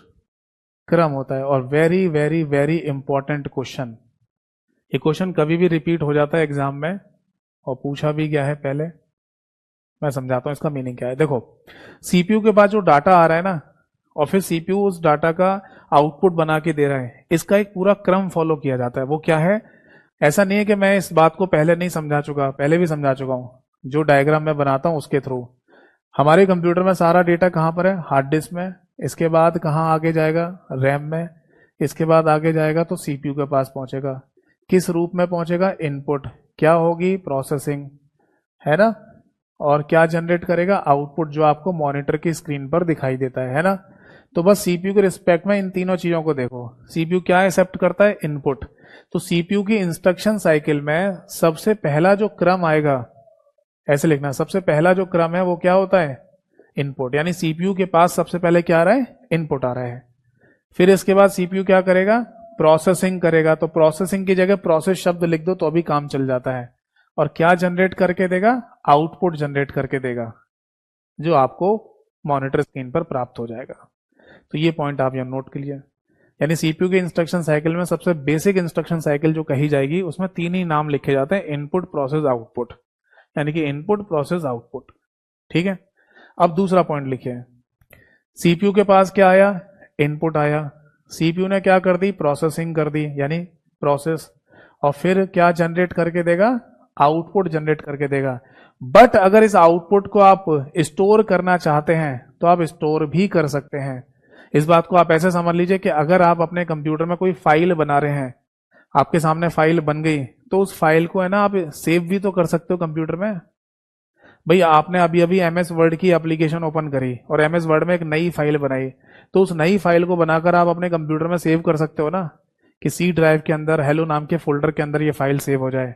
क्रम होता है। और very very very important question, ये क्वेश्चन कभी भी रिपीट हो जाता है एग्जाम में, और पूछा भी गया है पहले। मैं समझाता हूं इसका मीनिंग क्या है। देखो CPU के पास जो डाटा आ रहा है ना, और फिर CPU उस डाटा का आउटपुट बना के दे रहा है, इसका एक पूरा क्रम फॉलो किया जाता है। वो क्या है? ऐसा नहीं है कि मैं इस बात को पहले नहीं समझा चुका, पहले भी समझा चुका हूं। जो डायग्राम मैं बनाता हूं उसके थ्रू, हमारे कंप्यूटर में सारा डेटा कहां पर है? हार्ड डिस्क में। इसके बाद कहां आगे जाएगा? रैम में। इसके बाद आगे जाएगा तो CPU के पास पहुंचेगा। किस रूप में पहुंचेगा? इनपुट। क्या होगी? प्रोसेसिंग, है ना? और क्या जनरेट करेगा? आउटपुट, जो आपको मॉनिटर की स्क्रीन पर दिखाई देता है ना? तो बस CPU के रिस्पेक्ट में इन तीनों चीजों को देखो। CPU क्या एक्सेप्ट करता है? इनपुट। तो CPU की इंस्ट्रक्शन साइकिल में सबसे पहला जो क्रम आएगा, ऐसे लिखना, सबसे पहला जो क्रम है वो क्या होता है? इनपुट। यानी CPU के पास सबसे पहले क्या आ रहा है? इनपुट आ रहा है। फिर इसके बाद CPU क्या करेगा? प्रोसेसिंग करेगा। तो प्रोसेसिंग की जगह प्रोसेस शब्द लिख दो तो अभी काम चल जाता है। और क्या जनरेट करके देगा? आउटपुट जनरेट करके देगा, जो आपको मॉनिटर स्क्रीन पर प्राप्त हो जाएगा। तो ये पॉइंट आप यहां नोट कीजिए। यानी CPU के इंस्ट्रक्शन साइकिल में सबसे बेसिक इंस्ट्रक्शन साइकिल जो कही जाएगी, उसमें तीन ही नाम लिखे जाते हैं, इनपुट, प्रोसेस, आउटपुट। यानी कि इनपुट, प्रोसेस, आउटपुट। ठीक है। अब दूसरा पॉइंट लिखिए, CPU के पास क्या आया? इनपुट आया। CPU ने क्या कर दी? प्रोसेसिंग कर दी, यानी प्रोसेस। और फिर क्या जनरेट करके देगा? आउटपुट जनरेट करके देगा। बट अगर इस आउटपुट को आप स्टोर करना चाहते हैं तो आप स्टोर भी कर सकते हैं। इस बात को आप ऐसे समझ लीजिए कि अगर आप अपने कंप्यूटर में कोई फाइल बना रहे हैं, आपके सामने फाइल बन गई, तो उस फाइल को है ना आप सेव भी तो कर सकते हो कंप्यूटर में। भाई आपने अभी अभी MS वर्ड की एप्लीकेशन ओपन करी और MS वर्ड में एक नई फाइल बनाई, तो उस नई फाइल को बनाकर आप अपने कंप्यूटर में सेव कर सकते हो ना, कि C ड्राइव के अंदर हेलो नाम के फोल्डर के अंदर ये फाइल सेव हो जाए।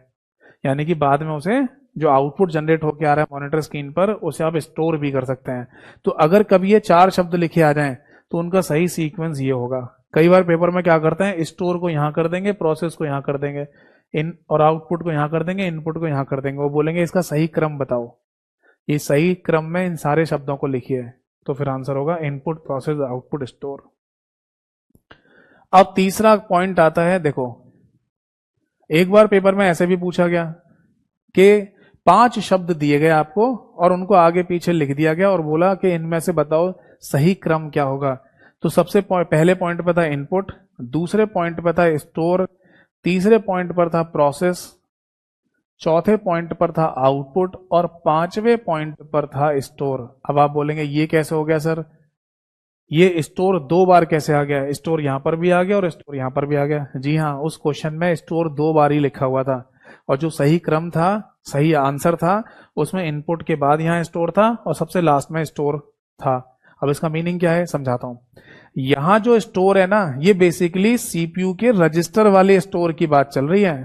यानी कि बाद में उसे जो आउटपुट जनरेट होकर आ रहा है मॉनिटर स्क्रीन पर, उसे आप स्टोर भी कर सकते हैं। तो अगर कभी ये चार शब्द लिखे आ जाएं तो उनका सही सीक्वेंस ये होगा। कई बार पेपर में क्या करते हैं, स्टोर को यहां कर देंगे, प्रोसेस को यहां कर देंगे, इन और आउटपुट को यहां कर देंगे, इनपुट को यहां कर देंगे। वो बोलेंगे इसका सही क्रम बताओ। ये सही क्रम में इन सारे शब्दों को लिखिए, तो फिर आंसर होगा इनपुट, प्रोसेस, आउटपुट, स्टोर। अब तीसरा पॉइंट आता है, देखो एक बार पेपर में ऐसे भी पूछा गया कि 5 शब्द दिए गए आपको और उनको आगे पीछे लिख दिया गया और बोला कि इनमें से बताओ सही क्रम क्या होगा। तो सबसे पहले पॉइंट पर था इनपुट, दूसरे पॉइंट पर था स्टोर, तीसरे पॉइंट पर था प्रोसेस, चौथे पॉइंट पर था आउटपुट, और पांचवें पॉइंट पर था स्टोर। अब आप बोलेंगे ये कैसे हो गया सर, ये स्टोर 2 बार कैसे आ गया? स्टोर यहां पर भी आ गया और स्टोर यहां पर भी आ गया। जी हाँ, उस क्वेश्चन में स्टोर 2 बार ही लिखा हुआ था, और जो सही क्रम था, सही आंसर था, उसमें इनपुट के बाद यहां स्टोर था और सबसे लास्ट में स्टोर था। अब इसका मीनिंग क्या है समझाता हूं। यहां जो स्टोर है ना, ये बेसिकली CPU के रजिस्टर वाले स्टोर की बात चल रही है।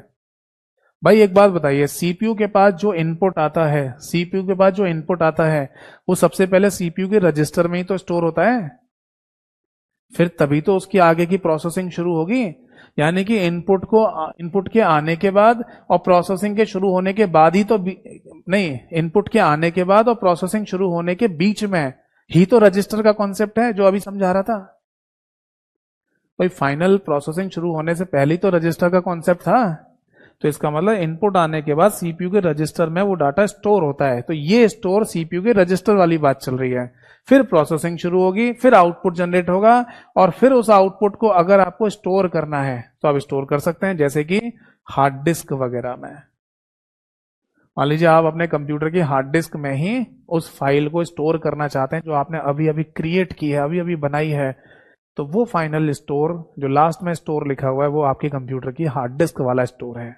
भाई एक बात बताइए, CPU के पास जो इनपुट आता है, CPU के पास जो इनपुट आता है, वो सबसे पहले CPU के रजिस्टर में ही तो स्टोर होता है, फिर तभी तो उसकी आगे की प्रोसेसिंग शुरू होगी। यानी कि इनपुट के आने के बाद और प्रोसेसिंग के शुरू होने के बाद ही तो नहीं, इनपुट के आने के बाद और प्रोसेसिंग शुरू होने के बीच में ही तो रजिस्टर का कॉन्सेप्ट है जो अभी समझा रहा था। भाई फाइनल प्रोसेसिंग शुरू होने से पहले ही तो रजिस्टर का कॉन्सेप्ट था। तो इसका मतलब इनपुट आने के बाद सीपीयू के रजिस्टर में वो डाटा स्टोर होता है। तो ये स्टोर सीपीयू के रजिस्टर वाली बात चल रही है। फिर प्रोसेसिंग शुरू होगी, फिर आउटपुट जनरेट होगा और फिर उस आउटपुट को अगर आपको स्टोर करना है तो आप स्टोर कर सकते हैं, जैसे कि हार्ड डिस्क वगैरह में। मान लीजिए आप अपने कंप्यूटर की हार्ड डिस्क में ही उस फाइल को स्टोर करना चाहते हैं जो आपने अभी अभी क्रिएट की है, अभी अभी बनाई है, तो वो फाइनल स्टोर जो लास्ट में स्टोर लिखा हुआ है वो आपके कंप्यूटर की हार्ड डिस्क वाला स्टोर है।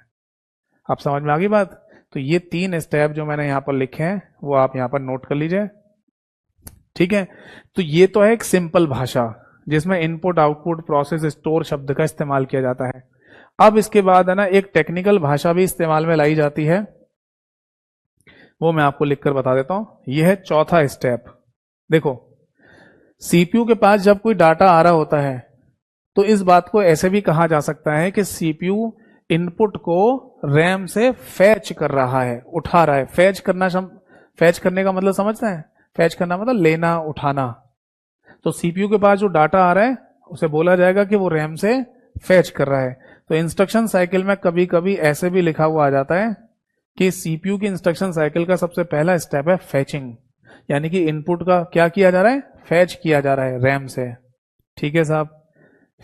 आप समझ में आ गई बात? तो ये 3 स्टेप जो मैंने यहां पर लिखे हैं वो आप यहां पर नोट कर लीजिए, ठीक है। तो ये तो है एक सिंपल भाषा जिसमें इनपुट आउटपुट प्रोसेस स्टोर शब्द का इस्तेमाल किया जाता है। अब इसके बाद है ना एक टेक्निकल भाषा भी इस्तेमाल में लाई जाती है, वो मैं आपको लिखकर बता देता हूं। यह है चौथा स्टेप। देखो, सीपीयू के पास जब कोई डाटा आ रहा होता है तो इस बात को ऐसे भी कहा जा सकता है कि सीपीयू इनपुट को रैम से फैच कर रहा है, उठा रहा है। फैच करने का मतलब समझते हैं? फैच करना मतलब लेना, उठाना। तो सीपीयू के पास जो डाटा आ रहा है उसे बोला जाएगा कि वो रैम से फैच कर रहा है। तो इंस्ट्रक्शन साइकिल में कभी कभी ऐसे भी लिखा हुआ आ जाता है कि सीपीयू की इंस्ट्रक्शन साइकिल का सबसे पहला स्टेप है फैचिंग, यानी कि इनपुट का क्या किया जा रहा है? फैच किया जा रहा है रैम से, ठीक है साहब।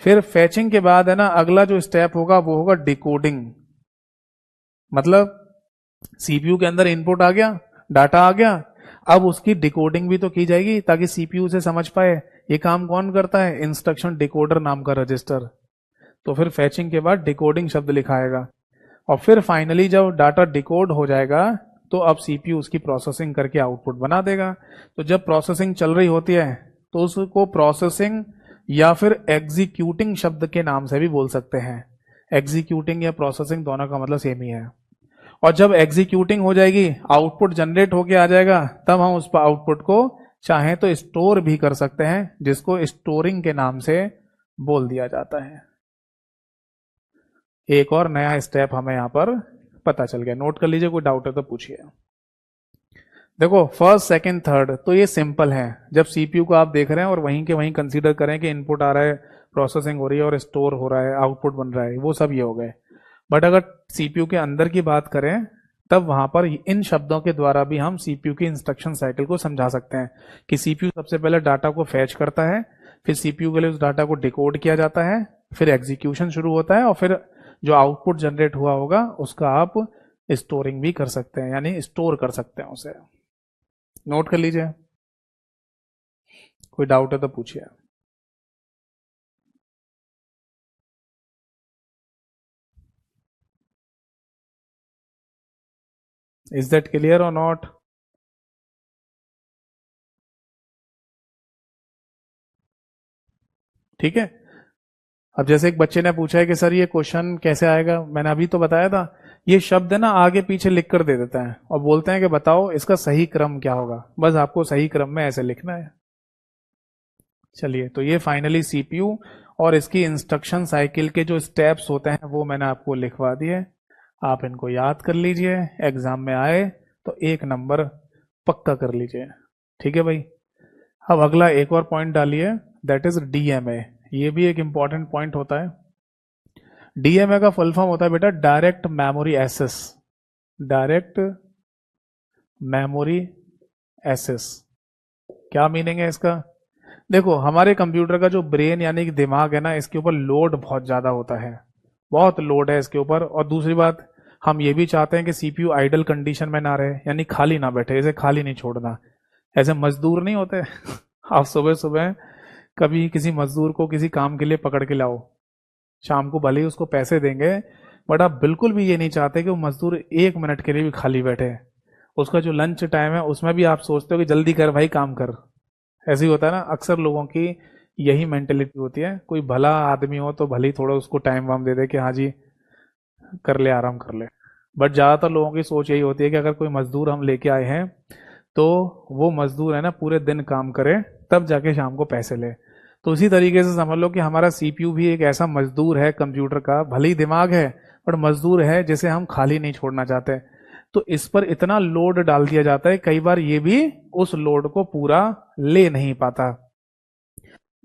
फिर फैचिंग के बाद है ना अगला जो स्टेप होगा वो होगा डिकोडिंग। मतलब सीपीयू के अंदर इनपुट आ गया, डाटा आ गया, अब उसकी डिकोडिंग भी तो की जाएगी ताकि सीपीयू उसे समझ पाए। ये काम कौन करता है? इंस्ट्रक्शन डिकोडर नाम का रजिस्टर। तो फिर फैचिंग के बाद डिकोडिंग शब्द लिखाएगा और फिर फाइनली जब डाटा डिकोड हो जाएगा तो अब सीपीयू उसकी प्रोसेसिंग करके आउटपुट बना देगा। तो जब प्रोसेसिंग चल रही होती है तो उसको प्रोसेसिंग या फिर एग्जीक्यूटिंग शब्द के नाम से भी बोल सकते हैं। एग्जीक्यूटिंग या प्रोसेसिंग दोनों का मतलब सेम ही है। और जब एग्जीक्यूटिंग हो जाएगी, आउटपुट जनरेट होके आ जाएगा, तब हम उस आउटपुट को चाहें तो स्टोर भी कर सकते हैं, जिसको स्टोरिंग के नाम से बोल दिया जाता है। एक और नया स्टेप हमें यहां पर पता चल गया, नोट कर लीजिए, कोई डाउट है तो पूछिए। देखो फर्स्ट सेकंड थर्ड तो ये सिंपल है। जब सीपीयू को आप देख रहे हैं और वहीं के वहीं कंसीडर करें कि इनपुट आ रहा है, प्रोसेसिंग हो रही है और स्टोर हो रहा है, आउटपुट बन रहा है, वो सब ये हो गए। बट अगर सीपीयू के अंदर की बात करें तब वहां पर इन शब्दों के द्वारा भी हम सीपीयू की इंस्ट्रक्शन साइकिल को समझा सकते हैं कि सीपीयू सबसे पहले डाटा को फैच करता है, फिर सीपीयू के लिए उस डाटा को डिकोड किया जाता है, फिर एग्जीक्यूशन शुरू होता है और फिर जो आउटपुट जनरेट हुआ होगा उसका आप स्टोरिंग भी कर सकते हैं, यानी स्टोर कर सकते हैं उसे। नोट कर लीजिए, कोई डाउट है तो पूछिए। इज दैट क्लियर और नॉट? ठीक है। अब जैसे एक बच्चे ने पूछा है कि सर ये क्वेश्चन कैसे आएगा, मैंने अभी तो बताया था, ये शब्द है ना आगे पीछे लिख कर दे देता है और बोलते हैं कि बताओ इसका सही क्रम क्या होगा। बस आपको सही क्रम में ऐसे लिखना है। चलिए, तो ये फाइनली सीपीयू और इसकी इंस्ट्रक्शन साइकिल के जो स्टेप्स होते हैं वो मैंने आपको लिखवा दिए। आप इनको याद कर लीजिए, एग्जाम में आए तो 1 नंबर पक्का कर लीजिए। ठीक है भाई। अब अगला एक और पॉइंट डालिए, दैट इज डीएमए। ये भी एक इंपॉर्टेंट पॉइंट होता है। डीएमए का फुल फॉर्म होता है बेटा direct memory access. Direct memory access क्या मीनिंग है इसका? देखो, हमारे कंप्यूटर का जो ब्रेन यानी कि दिमाग है ना, इसके ऊपर लोड बहुत ज्यादा होता है, बहुत लोड है इसके ऊपर। और दूसरी बात, हम ये भी चाहते हैं कि सीपीयू आइडल कंडीशन में ना रहे, यानी खाली ना बैठे, इसे खाली नहीं छोड़ना। ऐसे मजदूर नहीं होते आप सुबह सुबह कभी किसी मजदूर को किसी काम के लिए पकड़ के लाओ, शाम को भले ही उसको पैसे देंगे, बट आप बिल्कुल भी ये नहीं चाहते कि वो मजदूर 1 मिनट के लिए भी खाली बैठे। उसका जो लंच टाइम है उसमें भी आप सोचते हो कि जल्दी कर भाई, काम कर। ऐसे ही होता है ना, अक्सर लोगों की यही मेंटेलिटी होती है। कोई भला आदमी हो तो भले ही थोड़ा उसको टाइम वाम दे दे कि हाँ जी कर ले, आराम कर ले। बट ज्यादातर लोगों की सोच यही होती है कि अगर कोई मजदूर हम लेके आए हैं तो वो मजदूर है ना पूरे दिन काम करे, तब जाके शाम को पैसे ले। तो उसी तरीके से समझ लो कि हमारा सीपीयू भी एक ऐसा मजदूर है कंप्यूटर का, भले ही दिमाग है पर मजदूर है जिसे हम खाली नहीं छोड़ना चाहते। तो इस पर इतना लोड डाल दिया जाता है, कई बार ये भी उस लोड को पूरा ले नहीं पाता।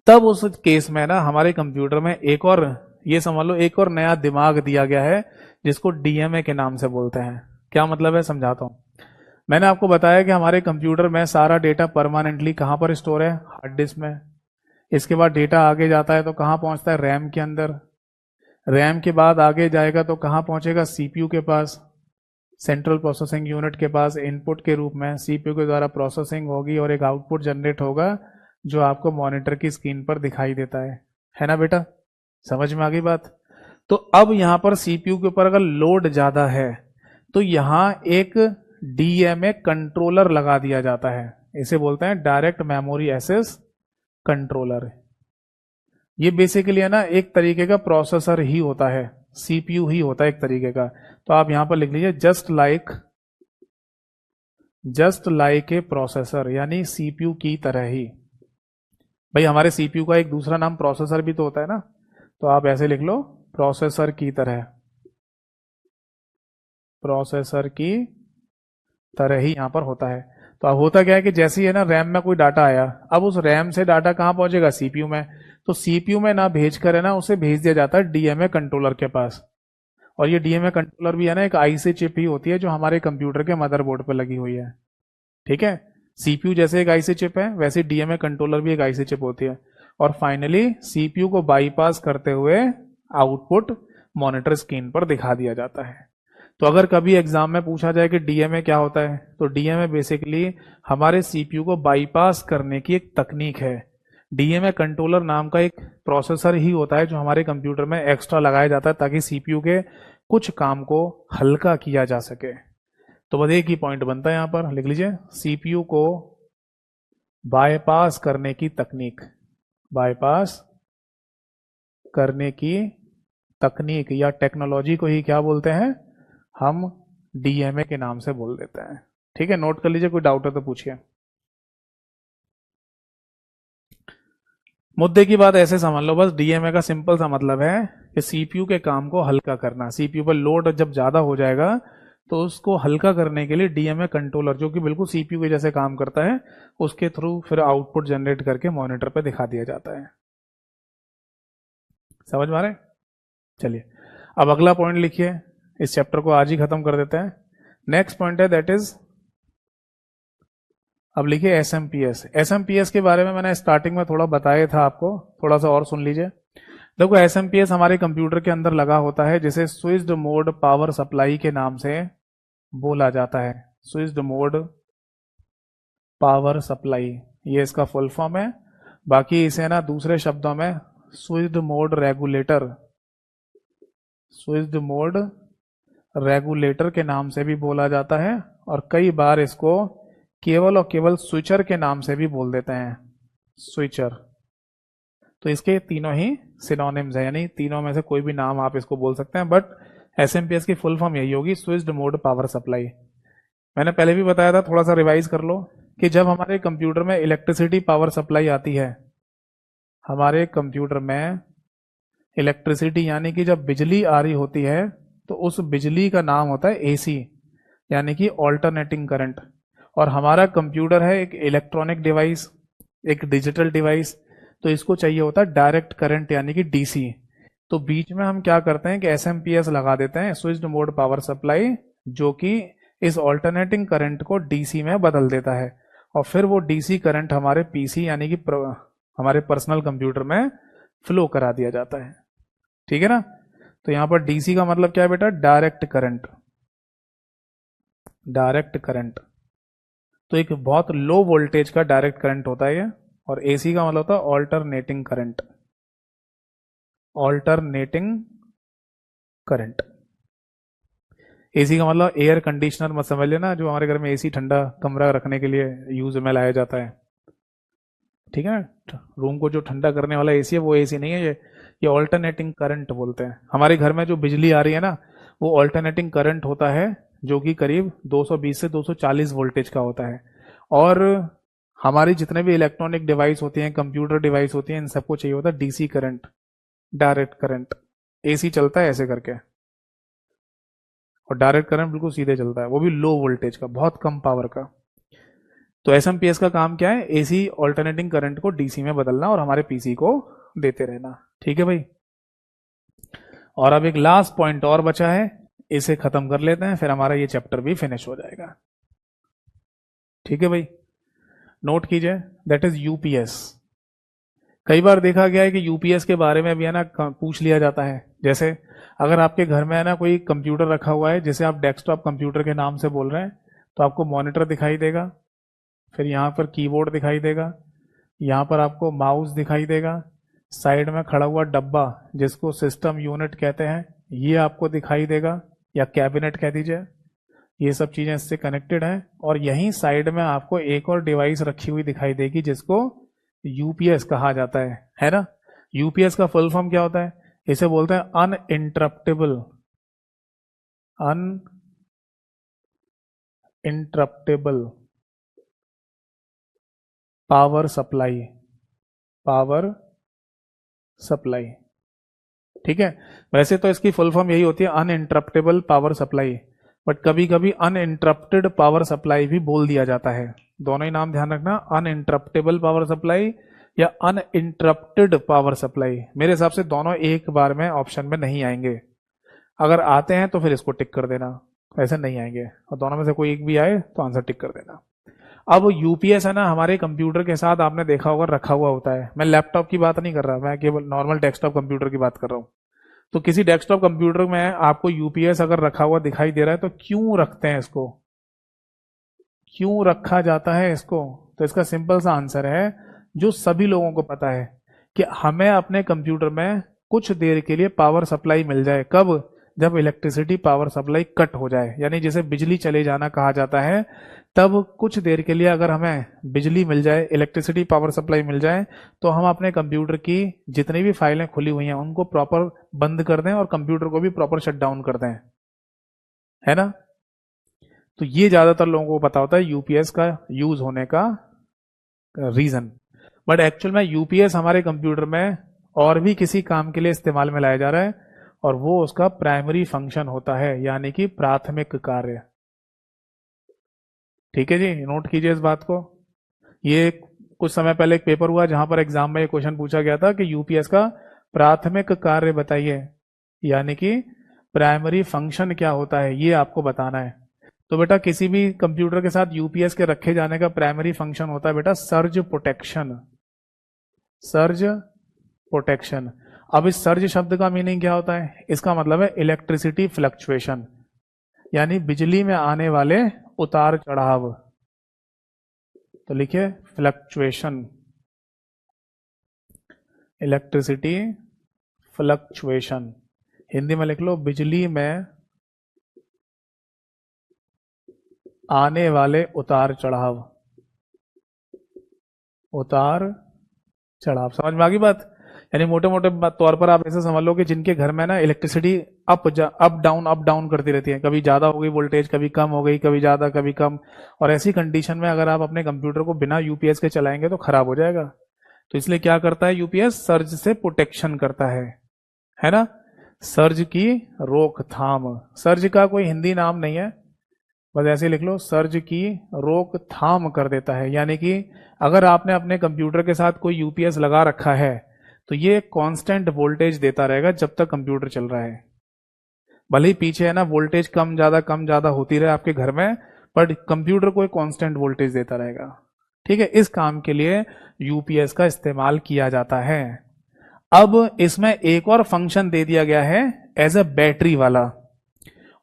तब उस केस में ना हमारे कंप्यूटर में एक और, ये समझ लो एक और नया दिमाग दिया गया है जिसको डीएमए के नाम से बोलते हैं। क्या मतलब है समझाता हूं। मैंने आपको बताया कि हमारे कंप्यूटर में सारा डेटा परमानेंटली कहां पर स्टोर है, हार्ड डिस्क में। इसके बाद डेटा आगे जाता है तो कहां पहुंचता है, रैम के अंदर। रैम के बाद आगे जाएगा तो कहां पहुंचेगा, सीपीयू के पास, सेंट्रल प्रोसेसिंग यूनिट के पास। इनपुट के रूप में सीपीयू के द्वारा प्रोसेसिंग होगी और एक आउटपुट जनरेट होगा जो आपको मॉनिटर की स्क्रीन पर दिखाई देता है ना बेटा, समझ में आ गई बात। तो अब यहां पर सीपीयू के ऊपर अगर लोड ज्यादा है तो यहां एक डीएमए कंट्रोलर लगा दिया जाता है, इसे बोलते हैं डायरेक्ट मेमोरी एक्सेस कंट्रोलर। ये बेसिकली है ना एक तरीके का प्रोसेसर ही होता है, सीपीयू ही होता है एक तरीके का। तो आप यहां पर लिख लीजिए जस्ट लाइक ए प्रोसेसर, यानी सीपीयू की तरह ही। भाई हमारे सीपीयू का एक दूसरा नाम प्रोसेसर भी तो होता है ना, तो आप ऐसे लिख लो प्रोसेसर की तरह, प्रोसेसर की तरह ही यहां पर होता है। तो अब होता क्या है कि जैसे ही है ना रैम में कोई डाटा आया, अब उस रैम से डाटा कहां पहुंचेगा, सीपीयू में। तो सीपीयू में ना भेज कर है ना उसे भेज दिया जाता है डीएमए कंट्रोलर के पास। और ये डीएमए कंट्रोलर भी है ना एक आईसी चिप ही होती है जो हमारे कंप्यूटर के मदरबोर्ड पर लगी हुई है। ठीक है, सीपीयू जैसे एक आईसी चिप है वैसे डीएमए कंट्रोलर भी एक आईसी चिप होती है। और फाइनली सीपीयू को बाईपास करते हुए आउटपुट मॉनिटर स्क्रीन पर दिखा दिया जाता है। तो अगर कभी एग्जाम में पूछा जाए कि डीएमए क्या होता है, तो डीएमए बेसिकली हमारे सीपीयू को बाईपास करने की एक तकनीक है। डीएमए कंट्रोलर नाम का एक प्रोसेसर ही होता है जो हमारे कंप्यूटर में एक्स्ट्रा लगाया जाता है ताकि सीपीयू के कुछ काम को हल्का किया जा सके। तो बस एक ही पॉइंट बनता है यहां पर, लिख लीजिए सीपीयू को बाईपास करने की तकनीक, बाईपास करने की तकनीक या टेक्नोलॉजी को ही क्या बोलते हैं, हम डीएमए के नाम से बोल देते हैं। ठीक है, नोट कर लीजिए, कोई डाउट है तो पूछिए। मुद्दे की बात ऐसे समझ लो, बस डीएमए का सिंपल सा मतलब है कि सीपीयू के काम को हल्का करना। सीपीयू पर लोड जब ज्यादा हो जाएगा तो उसको हल्का करने के लिए डीएमए कंट्रोलर, जो कि बिल्कुल सीपीयू के जैसे काम करता है, उसके थ्रू फिर आउटपुट जनरेट करके मॉनिटर पे दिखा दिया जाता है। समझ में आ रहा है? चलिए अब अगला पॉइंट लिखिए, इस चैप्टर को आज ही खत्म कर देते हैं। नेक्स्ट पॉइंट है दैट इज, अब लिखिए एसएमपीएस। एसएमपीएस के बारे में मैंने स्टार्टिंग में थोड़ा बताया था आपको, थोड़ा सा और सुन लीजिए। देखो एसएमपीएस हमारे कंप्यूटर के अंदर लगा होता है, जिसे स्विच्ड मोड पावर सप्लाई के नाम से बोला जाता है। स्विच्ड मोड पावर सप्लाई, ये इसका फुल फॉर्म है। बाकी इसे ना दूसरे शब्दों में switched mode regulator, switched mode regulator के नाम से भी बोला जाता है, और कई बार इसको केवल और केवल स्विचर के नाम से भी बोल देते हैं, स्विचर। तो इसके तीनों ही सिनोनिम्स है, यानी तीनों में से कोई भी नाम आप इसको बोल सकते हैं, बट एसएमपीएस की फुल फॉर्म यही होगी, स्विच्ड मोड पावर सप्लाई। मैंने पहले भी बताया था, थोड़ा सा रिवाइज कर लो, कि जब हमारे कंप्यूटर में इलेक्ट्रिसिटी पावर सप्लाई आती है, हमारे कंप्यूटर में इलेक्ट्रिसिटी यानी कि जब बिजली आ रही होती है, तो उस बिजली का नाम होता है एसी, यानी कि ऑल्टरनेटिंग करंट। और हमारा कंप्यूटर है एक इलेक्ट्रॉनिक डिवाइस, एक डिजिटल डिवाइस, तो इसको चाहिए होता है डायरेक्ट करंट यानी कि डीसी। तो बीच में हम क्या करते हैं कि एसएमपीएस लगा देते हैं, स्विच्ड मोड पावर सप्लाई, जो कि इस ऑल्टरनेटिंग करंट को डीसी में बदल देता है, और फिर वो डीसी करंट हमारे पीसी यानी कि हमारे पर्सनल कंप्यूटर में फ्लो करा दिया जाता है। ठीक है ना? तो यहां पर डीसी का मतलब क्या है बेटा, डायरेक्ट करंट, डायरेक्ट करंट। तो एक बहुत लो वोल्टेज का डायरेक्ट करंट होता है ये। और एसी का मतलब होता है alternating current, alternating current. AC का मतलब एयर कंडीशनर मत समझ लेना, जो हमारे घर में एसी ठंडा कमरा रखने के लिए यूज में लाया जाता है। ठीक है ना, रूम को जो ठंडा करने वाला एसी है वो एसी नहीं है ये ऑल्टरनेटिंग करंट बोलते हैं। हमारे घर में जो बिजली आ रही है ना, वो ऑल्टरनेटिंग करंट होता है, जो कि करीब 220 से 240 वोल्टेज का होता है। और हमारी जितने भी इलेक्ट्रॉनिक डिवाइस होती हैं, कंप्यूटर डिवाइस होती हैं, इन सबको चाहिए होता है DC current, direct current. AC चलता है ऐसे करके, और डायरेक्ट करंट बिल्कुल सीधे चलता है, वो भी लो वोल्टेज का, बहुत कम पावर का। तो एसएमपीएस का काम क्या है? एसी ऑल्टरनेटिंग करंट को डीसी में बदलना और हमारे पीसी को देते रहना। ठीक है भाई। और अब एक लास्ट पॉइंट और बचा है, इसे खत्म कर लेते हैं, फिर हमारा ये चैप्टर भी फिनिश हो जाएगा। ठीक है भाई, नोट कीजिए, दैट इज यूपीएस। कई बार देखा गया है कि यूपीएस के बारे में भी है ना पूछ लिया जाता है। जैसे अगर आपके घर में है ना कोई कंप्यूटर रखा हुआ है, जैसे आप डेस्कटॉप कंप्यूटर के नाम से बोल रहे हैं, तो आपको मॉनिटर दिखाई देगा, फिर यहाँ पर कीबोर्ड दिखाई देगा, यहाँ पर आपको माउस दिखाई देगा, साइड में खड़ा हुआ डब्बा जिसको सिस्टम यूनिट कहते हैं ये आपको दिखाई देगा, या कैबिनेट कह दीजिए। ये सब चीजें इससे कनेक्टेड हैं। और यहीं साइड में आपको एक और डिवाइस रखी हुई दिखाई देगी जिसको यूपीएस कहा जाता है ना। यूपीएस का फुल फॉर्म क्या होता है? इसे बोलते हैं uninterruptible power supply, power supply. ठीक है, वैसे तो इसकी फुल फॉर्म यही होती है अनइंटरप्टेबल पावर सप्लाई, बट कभी कभी अनइंटरप्टेड पावर सप्लाई भी बोल दिया जाता है। दोनों ही नाम ध्यान रखना, अनइंटरप्टेबल पावर सप्लाई या अनइंटरप्टेड पावर सप्लाई। मेरे हिसाब से दोनों एक बार में ऑप्शन में नहीं आएंगे। अगर आते हैं तो फिर इसको टिक कर देना, ऐसे नहीं आएंगे, और दोनों में से कोई एक भी आए तो आंसर टिक कर देना। अब यूपीएस है ना हमारे कंप्यूटर के साथ आपने देखा होगा रखा हुआ होता है। मैं लैपटॉप की बात नहीं कर रहा, मैं केवल नॉर्मल डेस्कटॉप कंप्यूटर की बात कर रहा हूँ। तो किसी डेस्कटॉप कंप्यूटर में आपको यूपीएस अगर रखा हुआ दिखाई दे रहा है तो क्यों रखते हैं इसको, क्यों रखा जाता है इसको? तो इसका सिंपल सा आंसर है, जो सभी लोगों को पता है कि हमें अपने कंप्यूटर में कुछ देर के लिए पावर सप्लाई मिल जाए। कब? जब इलेक्ट्रिसिटी पावर सप्लाई कट हो जाए, यानी जिसे बिजली चले जाना कहा जाता है। तब कुछ देर के लिए अगर हमें बिजली मिल जाए, इलेक्ट्रिसिटी पावर सप्लाई मिल जाए, तो हम अपने कंप्यूटर की जितनी भी फाइलें खुली हुई हैं उनको प्रॉपर बंद कर दें और कंप्यूटर को भी प्रॉपर शट डाउन कर दें, है ना। तो ये ज्यादातर लोगों को पता होता है यूपीएस का यूज होने का रीजन। बट एक्चुअल में यूपीएस हमारे कंप्यूटर में और भी किसी काम के लिए इस्तेमाल में लाया जा रहा है, और वो उसका प्राइमरी फंक्शन होता है, यानी कि प्राथमिक कार्य। ठीक है जी, नोट कीजिए इस बात को। ये कुछ समय पहले एक पेपर हुआ जहां पर एग्जाम में ये क्वेश्चन पूछा गया था कि यूपीएस का प्राथमिक कार्य बताइए, यानी कि प्राइमरी फंक्शन क्या होता है, ये आपको बताना है। तो बेटा किसी भी कंप्यूटर के साथ यूपीएस के रखे जाने का प्राइमरी फंक्शन होता है बेटा सर्ज प्रोटेक्शन, सर्ज प्रोटेक्शन। अब इस सर्ज शब्द का मीनिंग क्या होता है? इसका मतलब है इलेक्ट्रिसिटी फ्लक्चुएशन, यानी बिजली में आने वाले उतार चढ़ाव। तो लिखिए फ्लक्चुएशन, इलेक्ट्रिसिटी फ्लक्चुएशन। हिंदी में लिख लो बिजली में आने वाले उतार चढ़ाव, उतार चढ़ाव। समझ में आ गई बात? यानी मोटे मोटे तौर पर आप ऐसे समझ लो कि जिनके घर में ना इलेक्ट्रिसिटी अप डाउन करती रहती है, कभी ज्यादा हो गई वोल्टेज, कभी कम हो गई, कभी ज्यादा कभी कम, और ऐसी कंडीशन में अगर आप अपने कंप्यूटर को बिना यूपीएस के चलाएंगे तो खराब हो जाएगा। तो इसलिए क्या करता है यूपीएस? सर्ज से प्रोटेक्शन करता है ना, सर्ज की रोकथाम। सर्ज का कोई हिंदी नाम नहीं है, बस ऐसे लिख लो, सर्ज की रोकथाम कर देता है। यानी कि अगर आपने अपने कंप्यूटर के साथ कोई यूपीएस लगा रखा है तो ये कांस्टेंट वोल्टेज देता रहेगा जब तक कंप्यूटर चल रहा है। भले ही पीछे है ना वोल्टेज कम ज्यादा होती रहे आपके घर में, पर कंप्यूटर को एक कांस्टेंट वोल्टेज देता रहेगा। ठीक है, इस काम के लिए यूपीएस का इस्तेमाल किया जाता है। अब इसमें एक और फंक्शन दे दिया गया है एज अ बैटरी वाला,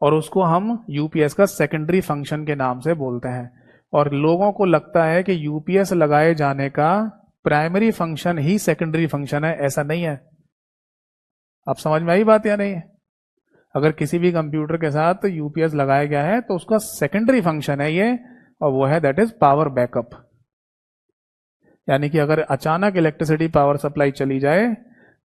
और उसको हम यूपीएस का सेकेंडरी फंक्शन के नाम से बोलते हैं। और लोगों को लगता है कि यूपीएस लगाए जाने का प्राइमरी फंक्शन ही सेकेंडरी फंक्शन है, ऐसा नहीं है। आप समझ में आई बात या नहीं? अगर किसी भी कंप्यूटर के साथ यूपीएस लगाया गया है तो उसका सेकेंडरी फंक्शन है ये, और वो है दैट इज पावर बैकअप। यानी कि अगर अचानक इलेक्ट्रिसिटी पावर सप्लाई चली जाए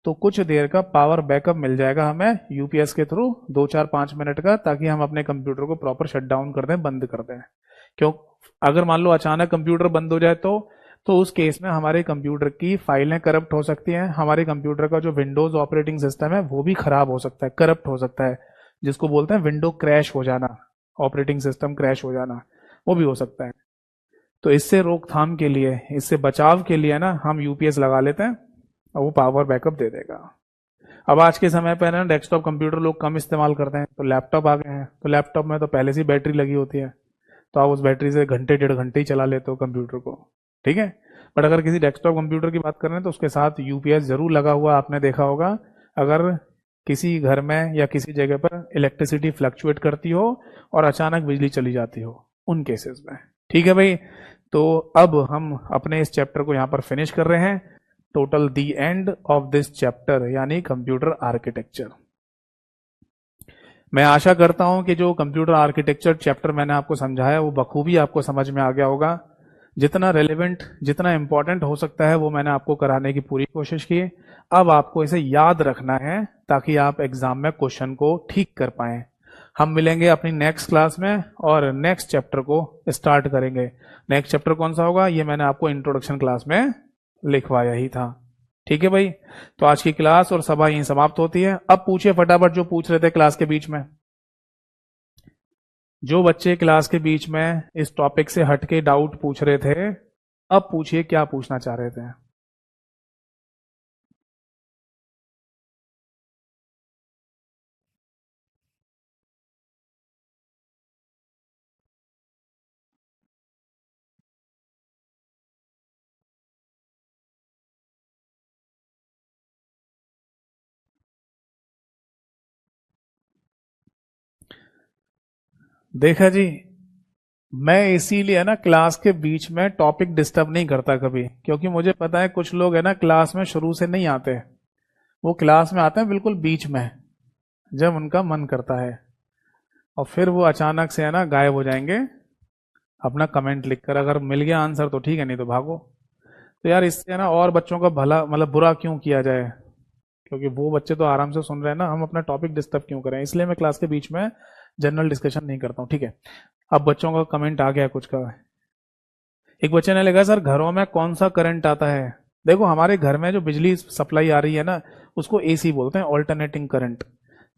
तो कुछ देर का पावर बैकअप मिल जाएगा हमें यूपीएस के थ्रू, 2-4-5 मिनट का, ताकि हम अपने कंप्यूटर को प्रॉपर शट डाउन कर दें, बंद कर दें। क्यों? अगर मान लो अचानक कंप्यूटर बंद हो जाए तो तो उस केस में हमारे कंप्यूटर की फाइलें करप्ट हो सकती हैं, हमारे कंप्यूटर का जो विंडोज ऑपरेटिंग सिस्टम है वो भी खराब हो सकता है, करप्ट हो सकता है, जिसको बोलते हैं विंडो क्रैश हो जाना, ऑपरेटिंग सिस्टम क्रैश हो जाना, वो भी हो सकता है। तो इससे रोकथाम के लिए, इससे बचाव के लिए ना हम यूपीएस लगा लेते हैं और वो पावर बैकअप दे देगा। अब आज के समय पर ना डेस्कटॉप कंप्यूटर लोग कम इस्तेमाल करते हैं, तो लैपटॉप आ गए हैं, तो लैपटॉप में तो पहले से बैटरी लगी होती है, तो आप उस बैटरी से घंटे डेढ़ घंटे ही चला लेते हो कंप्यूटर को, ठीक है। बट अगर किसी डेस्कटॉप कंप्यूटर की बात कर रहे हैं तो उसके साथ यूपीएस जरूर लगा हुआ आपने देखा होगा, अगर किसी घर में या किसी जगह पर इलेक्ट्रिसिटी फ्लक्चुएट करती हो और अचानक बिजली चली जाती हो, उन केसेस में, ठीक है भाई। तो अब हम अपने इस चैप्टर को यहाँ पर फिनिश कर रहे हैं, total the end of this chapter यानी कंप्यूटर आर्किटेक्चर। मैं आशा करता हूं कि जो कंप्यूटर आर्किटेक्चर चैप्टर मैंने आपको समझाया वो बखूबी आपको समझ में आ गया होगा। जितना रेलेवेंट, जितना इंपॉर्टेंट हो सकता है वो मैंने आपको कराने की पूरी कोशिश की। अब आपको इसे याद रखना है ताकि आप एग्जाम में क्वेश्चन को ठीक कर पाएं। हम मिलेंगे अपनी नेक्स्ट क्लास में और नेक्स्ट चैप्टर को स्टार्ट करेंगे। नेक्स्ट चैप्टर कौन सा होगा ये मैंने आपको इंट्रोडक्शन क्लास में लिखवाया ही था, ठीक है भाई। तो आज की क्लास और सभा यहीं समाप्त होती है। अब पूछिए फटाफट जो पूछ रहे थे क्लास के बीच में, जो बच्चे क्लास के बीच में इस टॉपिक से हटके डाउट पूछ रहे थे, अब पूछिए क्या पूछना चाह रहे थे। देखा जी, मैं इसीलिए ना क्लास के बीच में टॉपिक डिस्टर्ब नहीं करता कभी, क्योंकि मुझे पता है कुछ लोग है ना क्लास में शुरू से नहीं आते, वो क्लास में आते हैं बिल्कुल बीच में जब उनका मन करता है, और फिर वो अचानक से है ना गायब हो जाएंगे अपना कमेंट लिखकर। अगर मिल गया आंसर तो ठीक है, नहीं तो भागो। तो यार इससे है ना और बच्चों का भला, मतलब बुरा क्यों किया जाए, क्योंकि वो बच्चे तो आराम से सुन रहे हैं ना, हम अपना टॉपिक डिस्टर्ब क्यों करें। इसलिए मैं क्लास के बीच में जनरल डिस्कशन नहीं करता हूँ, ठीक है। अब बच्चों का कमेंट आ गया कुछ का। एक बच्चे ने लिखा सर घरों में कौन सा करंट आता है। देखो हमारे घर में जो बिजली सप्लाई आ रही है ना उसको एसी बोलते हैं, ऑल्टरनेटिंग करंट,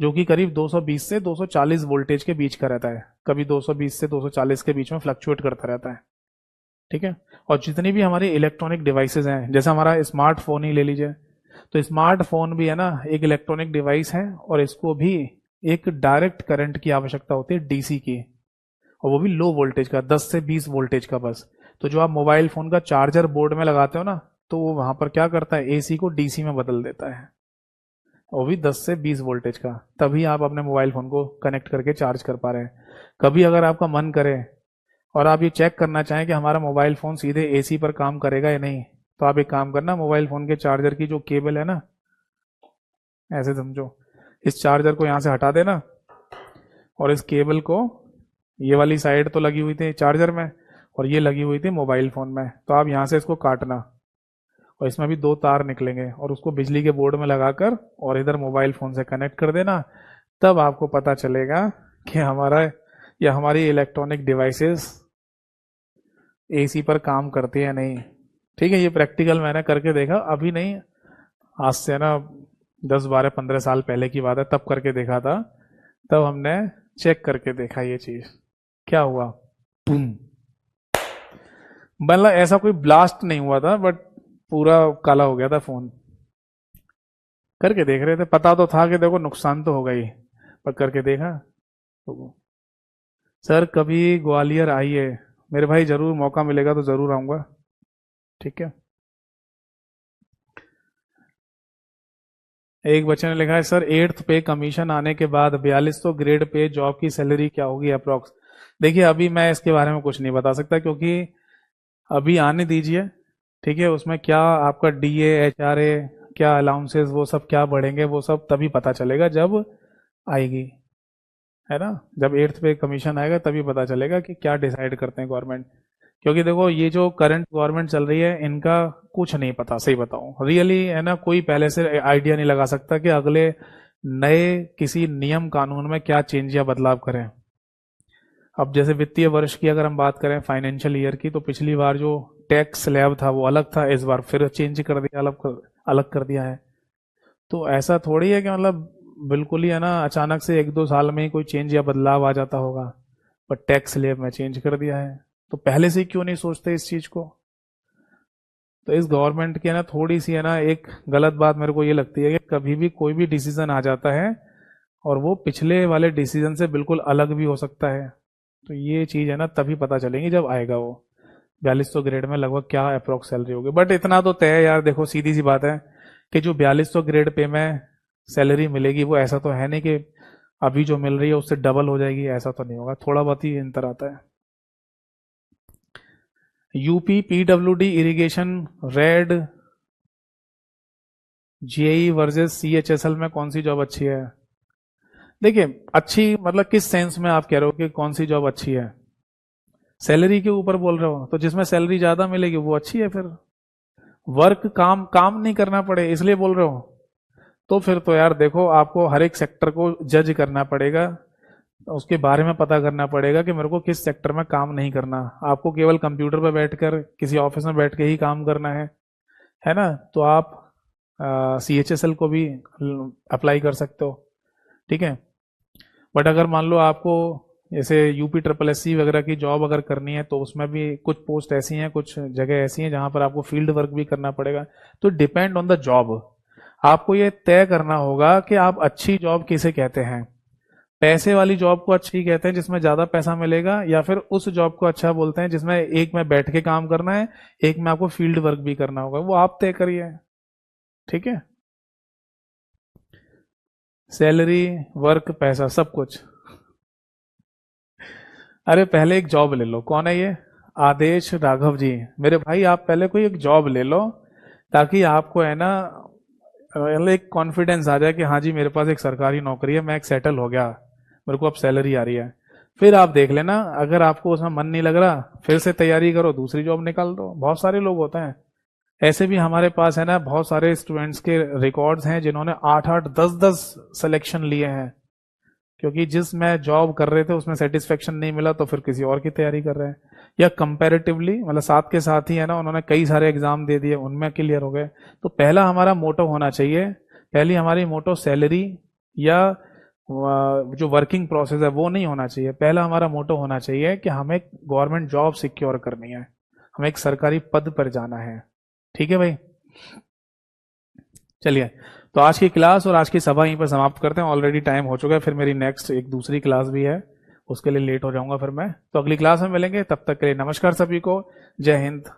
जो कि करीब 220 से 240 वोल्टेज के बीच का रहता है, कभी 220 से 240 के बीच में फ्लक्चुएट करता रहता है, ठीक है। और जितनी भी हमारी इलेक्ट्रॉनिक डिवाइसेज हैं, जैसे हमारा स्मार्टफोन ही ले लीजिए, तो स्मार्टफोन भी है ना एक इलेक्ट्रॉनिक डिवाइस है, और इसको भी एक डायरेक्ट करंट की आवश्यकता होती है, डीसी की, और वो भी लो वोल्टेज का, 10 से 20 वोल्टेज का बस। तो जो आप मोबाइल फोन का चार्जर बोर्ड में लगाते हो ना, तो वो वहां पर क्या करता है, एसी को डीसी में बदल देता है, वो भी 10 से 20 वोल्टेज का, तभी आप अपने मोबाइल फोन को कनेक्ट करके चार्ज कर पा रहे हैं। कभी अगर आपका मन करे और आप ये चेक करना चाहें कि हमारा मोबाइल फोन सीधे एसी पर काम करेगा या नहीं, तो आप एक काम करना, मोबाइल फोन के चार्जर की जो केबल है ना, ऐसे समझो, इस चार्जर को यहां से हटा देना, और इस केबल को, ये वाली साइड तो लगी हुई थी चार्जर में और ये लगी हुई थी मोबाइल फोन में, तो आप यहां से इसको काटना, और इसमें भी दो तार निकलेंगे, और उसको बिजली के बोर्ड में लगाकर और इधर मोबाइल फोन से कनेक्ट कर देना। तब आपको पता चलेगा कि हमारा या हमारी इलेक्ट्रॉनिक डिवाइसेस एसी पर काम करती है नहीं, ठीक है। ये प्रैक्टिकल मैंने करके देखा, अभी नहीं, आज से ना 10 12 15 साल पहले की बात है, तब करके देखा था। तब हमने चेक करके देखा ये चीज, क्या हुआ, बूम। मतलब ऐसा कोई ब्लास्ट नहीं हुआ था, बट पूरा काला हो गया था फोन। करके देख रहे थे, पता तो था कि देखो नुकसान तो होगा ही, पर करके देखा तो। सर कभी ग्वालियर आइए मेरे भाई, जरूर मौका मिलेगा तो जरूर आऊंगा, ठीक है। एक बच्चे ने लिखा है सर 8th पे कमीशन आने के बाद 4200 ग्रेड पे जॉब की सैलरी क्या होगी अप्रोक्स। देखिए अभी मैं इसके बारे में कुछ नहीं बता सकता, क्योंकि अभी आने दीजिए, ठीक है। उसमें क्या आपका डीए एचआरए क्या अलाउंसेस वो सब क्या बढ़ेंगे, वो सब तभी पता चलेगा जब आएगी, है ना। जब 8th पे कमीशन आएगा तभी पता चलेगा कि क्या डिसाइड करते हैं गवर्नमेंट। क्योंकि देखो ये जो करंट गवर्नमेंट चल रही है इनका कुछ नहीं पता, सही बताऊं रियली, है ना। कोई पहले से आइडिया नहीं लगा सकता कि अगले नए किसी नियम कानून में क्या चेंज या बदलाव करें। अब जैसे वित्तीय वर्ष की अगर हम बात करें, फाइनेंशियल ईयर की, तो पिछली बार जो टैक्स स्लैब था वो अलग था, इस बार फिर चेंज कर दिया, अलग कर दिया है। तो ऐसा थोड़ी है कि मतलब बिल्कुल ही है ना अचानक से 1-2 साल में ही कोई चेंज या बदलाव आ जाता होगा, पर टैक्स स्लैब में चेंज कर दिया है। तो पहले से क्यों नहीं सोचते इस चीज को? तो इस गवर्नमेंट की है ना थोड़ी सी है ना एक गलत बात मेरे को ये लगती है कि कभी भी कोई भी डिसीजन आ जाता है और वो पिछले वाले डिसीजन से बिल्कुल अलग भी हो सकता है। तो ये चीज है ना तभी पता चलेगी जब आएगा वो 4200 ग्रेड में लगभग क्या अप्रोक्स सैलरी होगी। बट इतना तो तय है यार, देखो सीधी सी बात है कि जो 4200 ग्रेड पे में सैलरी मिलेगी वो ऐसा तो है नहीं कि अभी जो मिल रही है उससे डबल हो जाएगी, ऐसा तो नहीं होगा, थोड़ा बहुत ही अंतर आता है। यूपी पीडब्ल्यूडी इरिगेशन रेड जेई वर्सेस सीएचएसएल में कौन सी जॉब अच्छी है? देखिए अच्छी मतलब किस सेंस में आप कह रहे हो कि कौन सी जॉब अच्छी है? सैलरी के ऊपर बोल रहे हो? तो जिसमें सैलरी ज्यादा मिलेगी वो अच्छी है फिर। वर्क काम काम नहीं करना पड़े इसलिए बोल रहे हो? तो फिर तो यार देखो आपको हर एक सेक्टर को जज करना पड़ेगा, उसके बारे में पता करना पड़ेगा कि मेरे को किस सेक्टर में काम नहीं करना। आपको केवल कंप्यूटर पर बैठकर किसी ऑफिस में बैठ के ही काम करना है ना? तो आप सीएचएसएल को भी अप्लाई कर सकते हो, ठीक है। बट अगर मान लो आपको जैसे यूपी ट्रिपल एससी वगैरह की जॉब अगर करनी है तो उसमें भी कुछ पोस्ट ऐसी हैं, कुछ जगह ऐसी हैं जहां पर आपको फील्ड वर्क भी करना पड़ेगा। तो डिपेंड ऑन द जॉब, आपको ये तय करना होगा कि आप अच्छी जॉब किसे कहते हैं। पैसे वाली जॉब को अच्छी कहते हैं जिसमें ज्यादा पैसा मिलेगा, या फिर उस जॉब को अच्छा बोलते हैं जिसमें एक में बैठ के काम करना है, एक में आपको फील्ड वर्क भी करना होगा, वो आप तय करिए, ठीक है। सैलरी, वर्क, पैसा, सब कुछ। अरे पहले एक जॉब ले लो। कौन है ये? आदेश राघव जी। मेरे भाई आप पहले कोई एक जॉब ले लो ताकि आपको है ना मतलब एक कॉन्फिडेंस आ जाए कि हाँ जी मेरे पास एक सरकारी नौकरी है, मैं एक सेटल हो गया, मेरे को अब सैलरी आ रही है। फिर आप देख लेना, अगर आपको उसमें मन नहीं लग रहा फिर से तैयारी करो, दूसरी जॉब निकाल दो। बहुत सारे लोग होते हैं ऐसे भी हमारे पास, है ना। बहुत सारे स्टूडेंट्स के रिकॉर्ड्स हैं जिन्होंने 8-8, 10-10 सिलेक्शन लिए हैं, क्योंकि जिस में जॉब कर रहे थे उसमें सेटिस्फेक्शन नहीं मिला तो फिर किसी और की तैयारी कर रहे हैं, या कंपैरेटिवली मतलब साथ के साथ ही है ना उन्होंने कई सारे एग्जाम दे दिए, उनमें क्लियर हो गए। तो पहला हमारा मोटो होना चाहिए, पहली हमारी मोटो सैलरी या जो वर्किंग प्रोसेस है वो नहीं होना चाहिए। पहला हमारा मोटो होना चाहिए कि हमें गवर्नमेंट जॉब सिक्योर करनी है, हमें एक सरकारी पद पर जाना है, ठीक है भाई। चलिए, तो आज की क्लास और आज की सभा यहीं पर समाप्त करते हैं, ऑलरेडी टाइम हो चुका है, फिर मेरी नेक्स्ट एक दूसरी क्लास भी है, उसके लिए लेट हो जाऊंगा फिर मैं। तो अगली क्लास में मिलेंगे, तब तक के लिए नमस्कार सभी को, जय हिंद।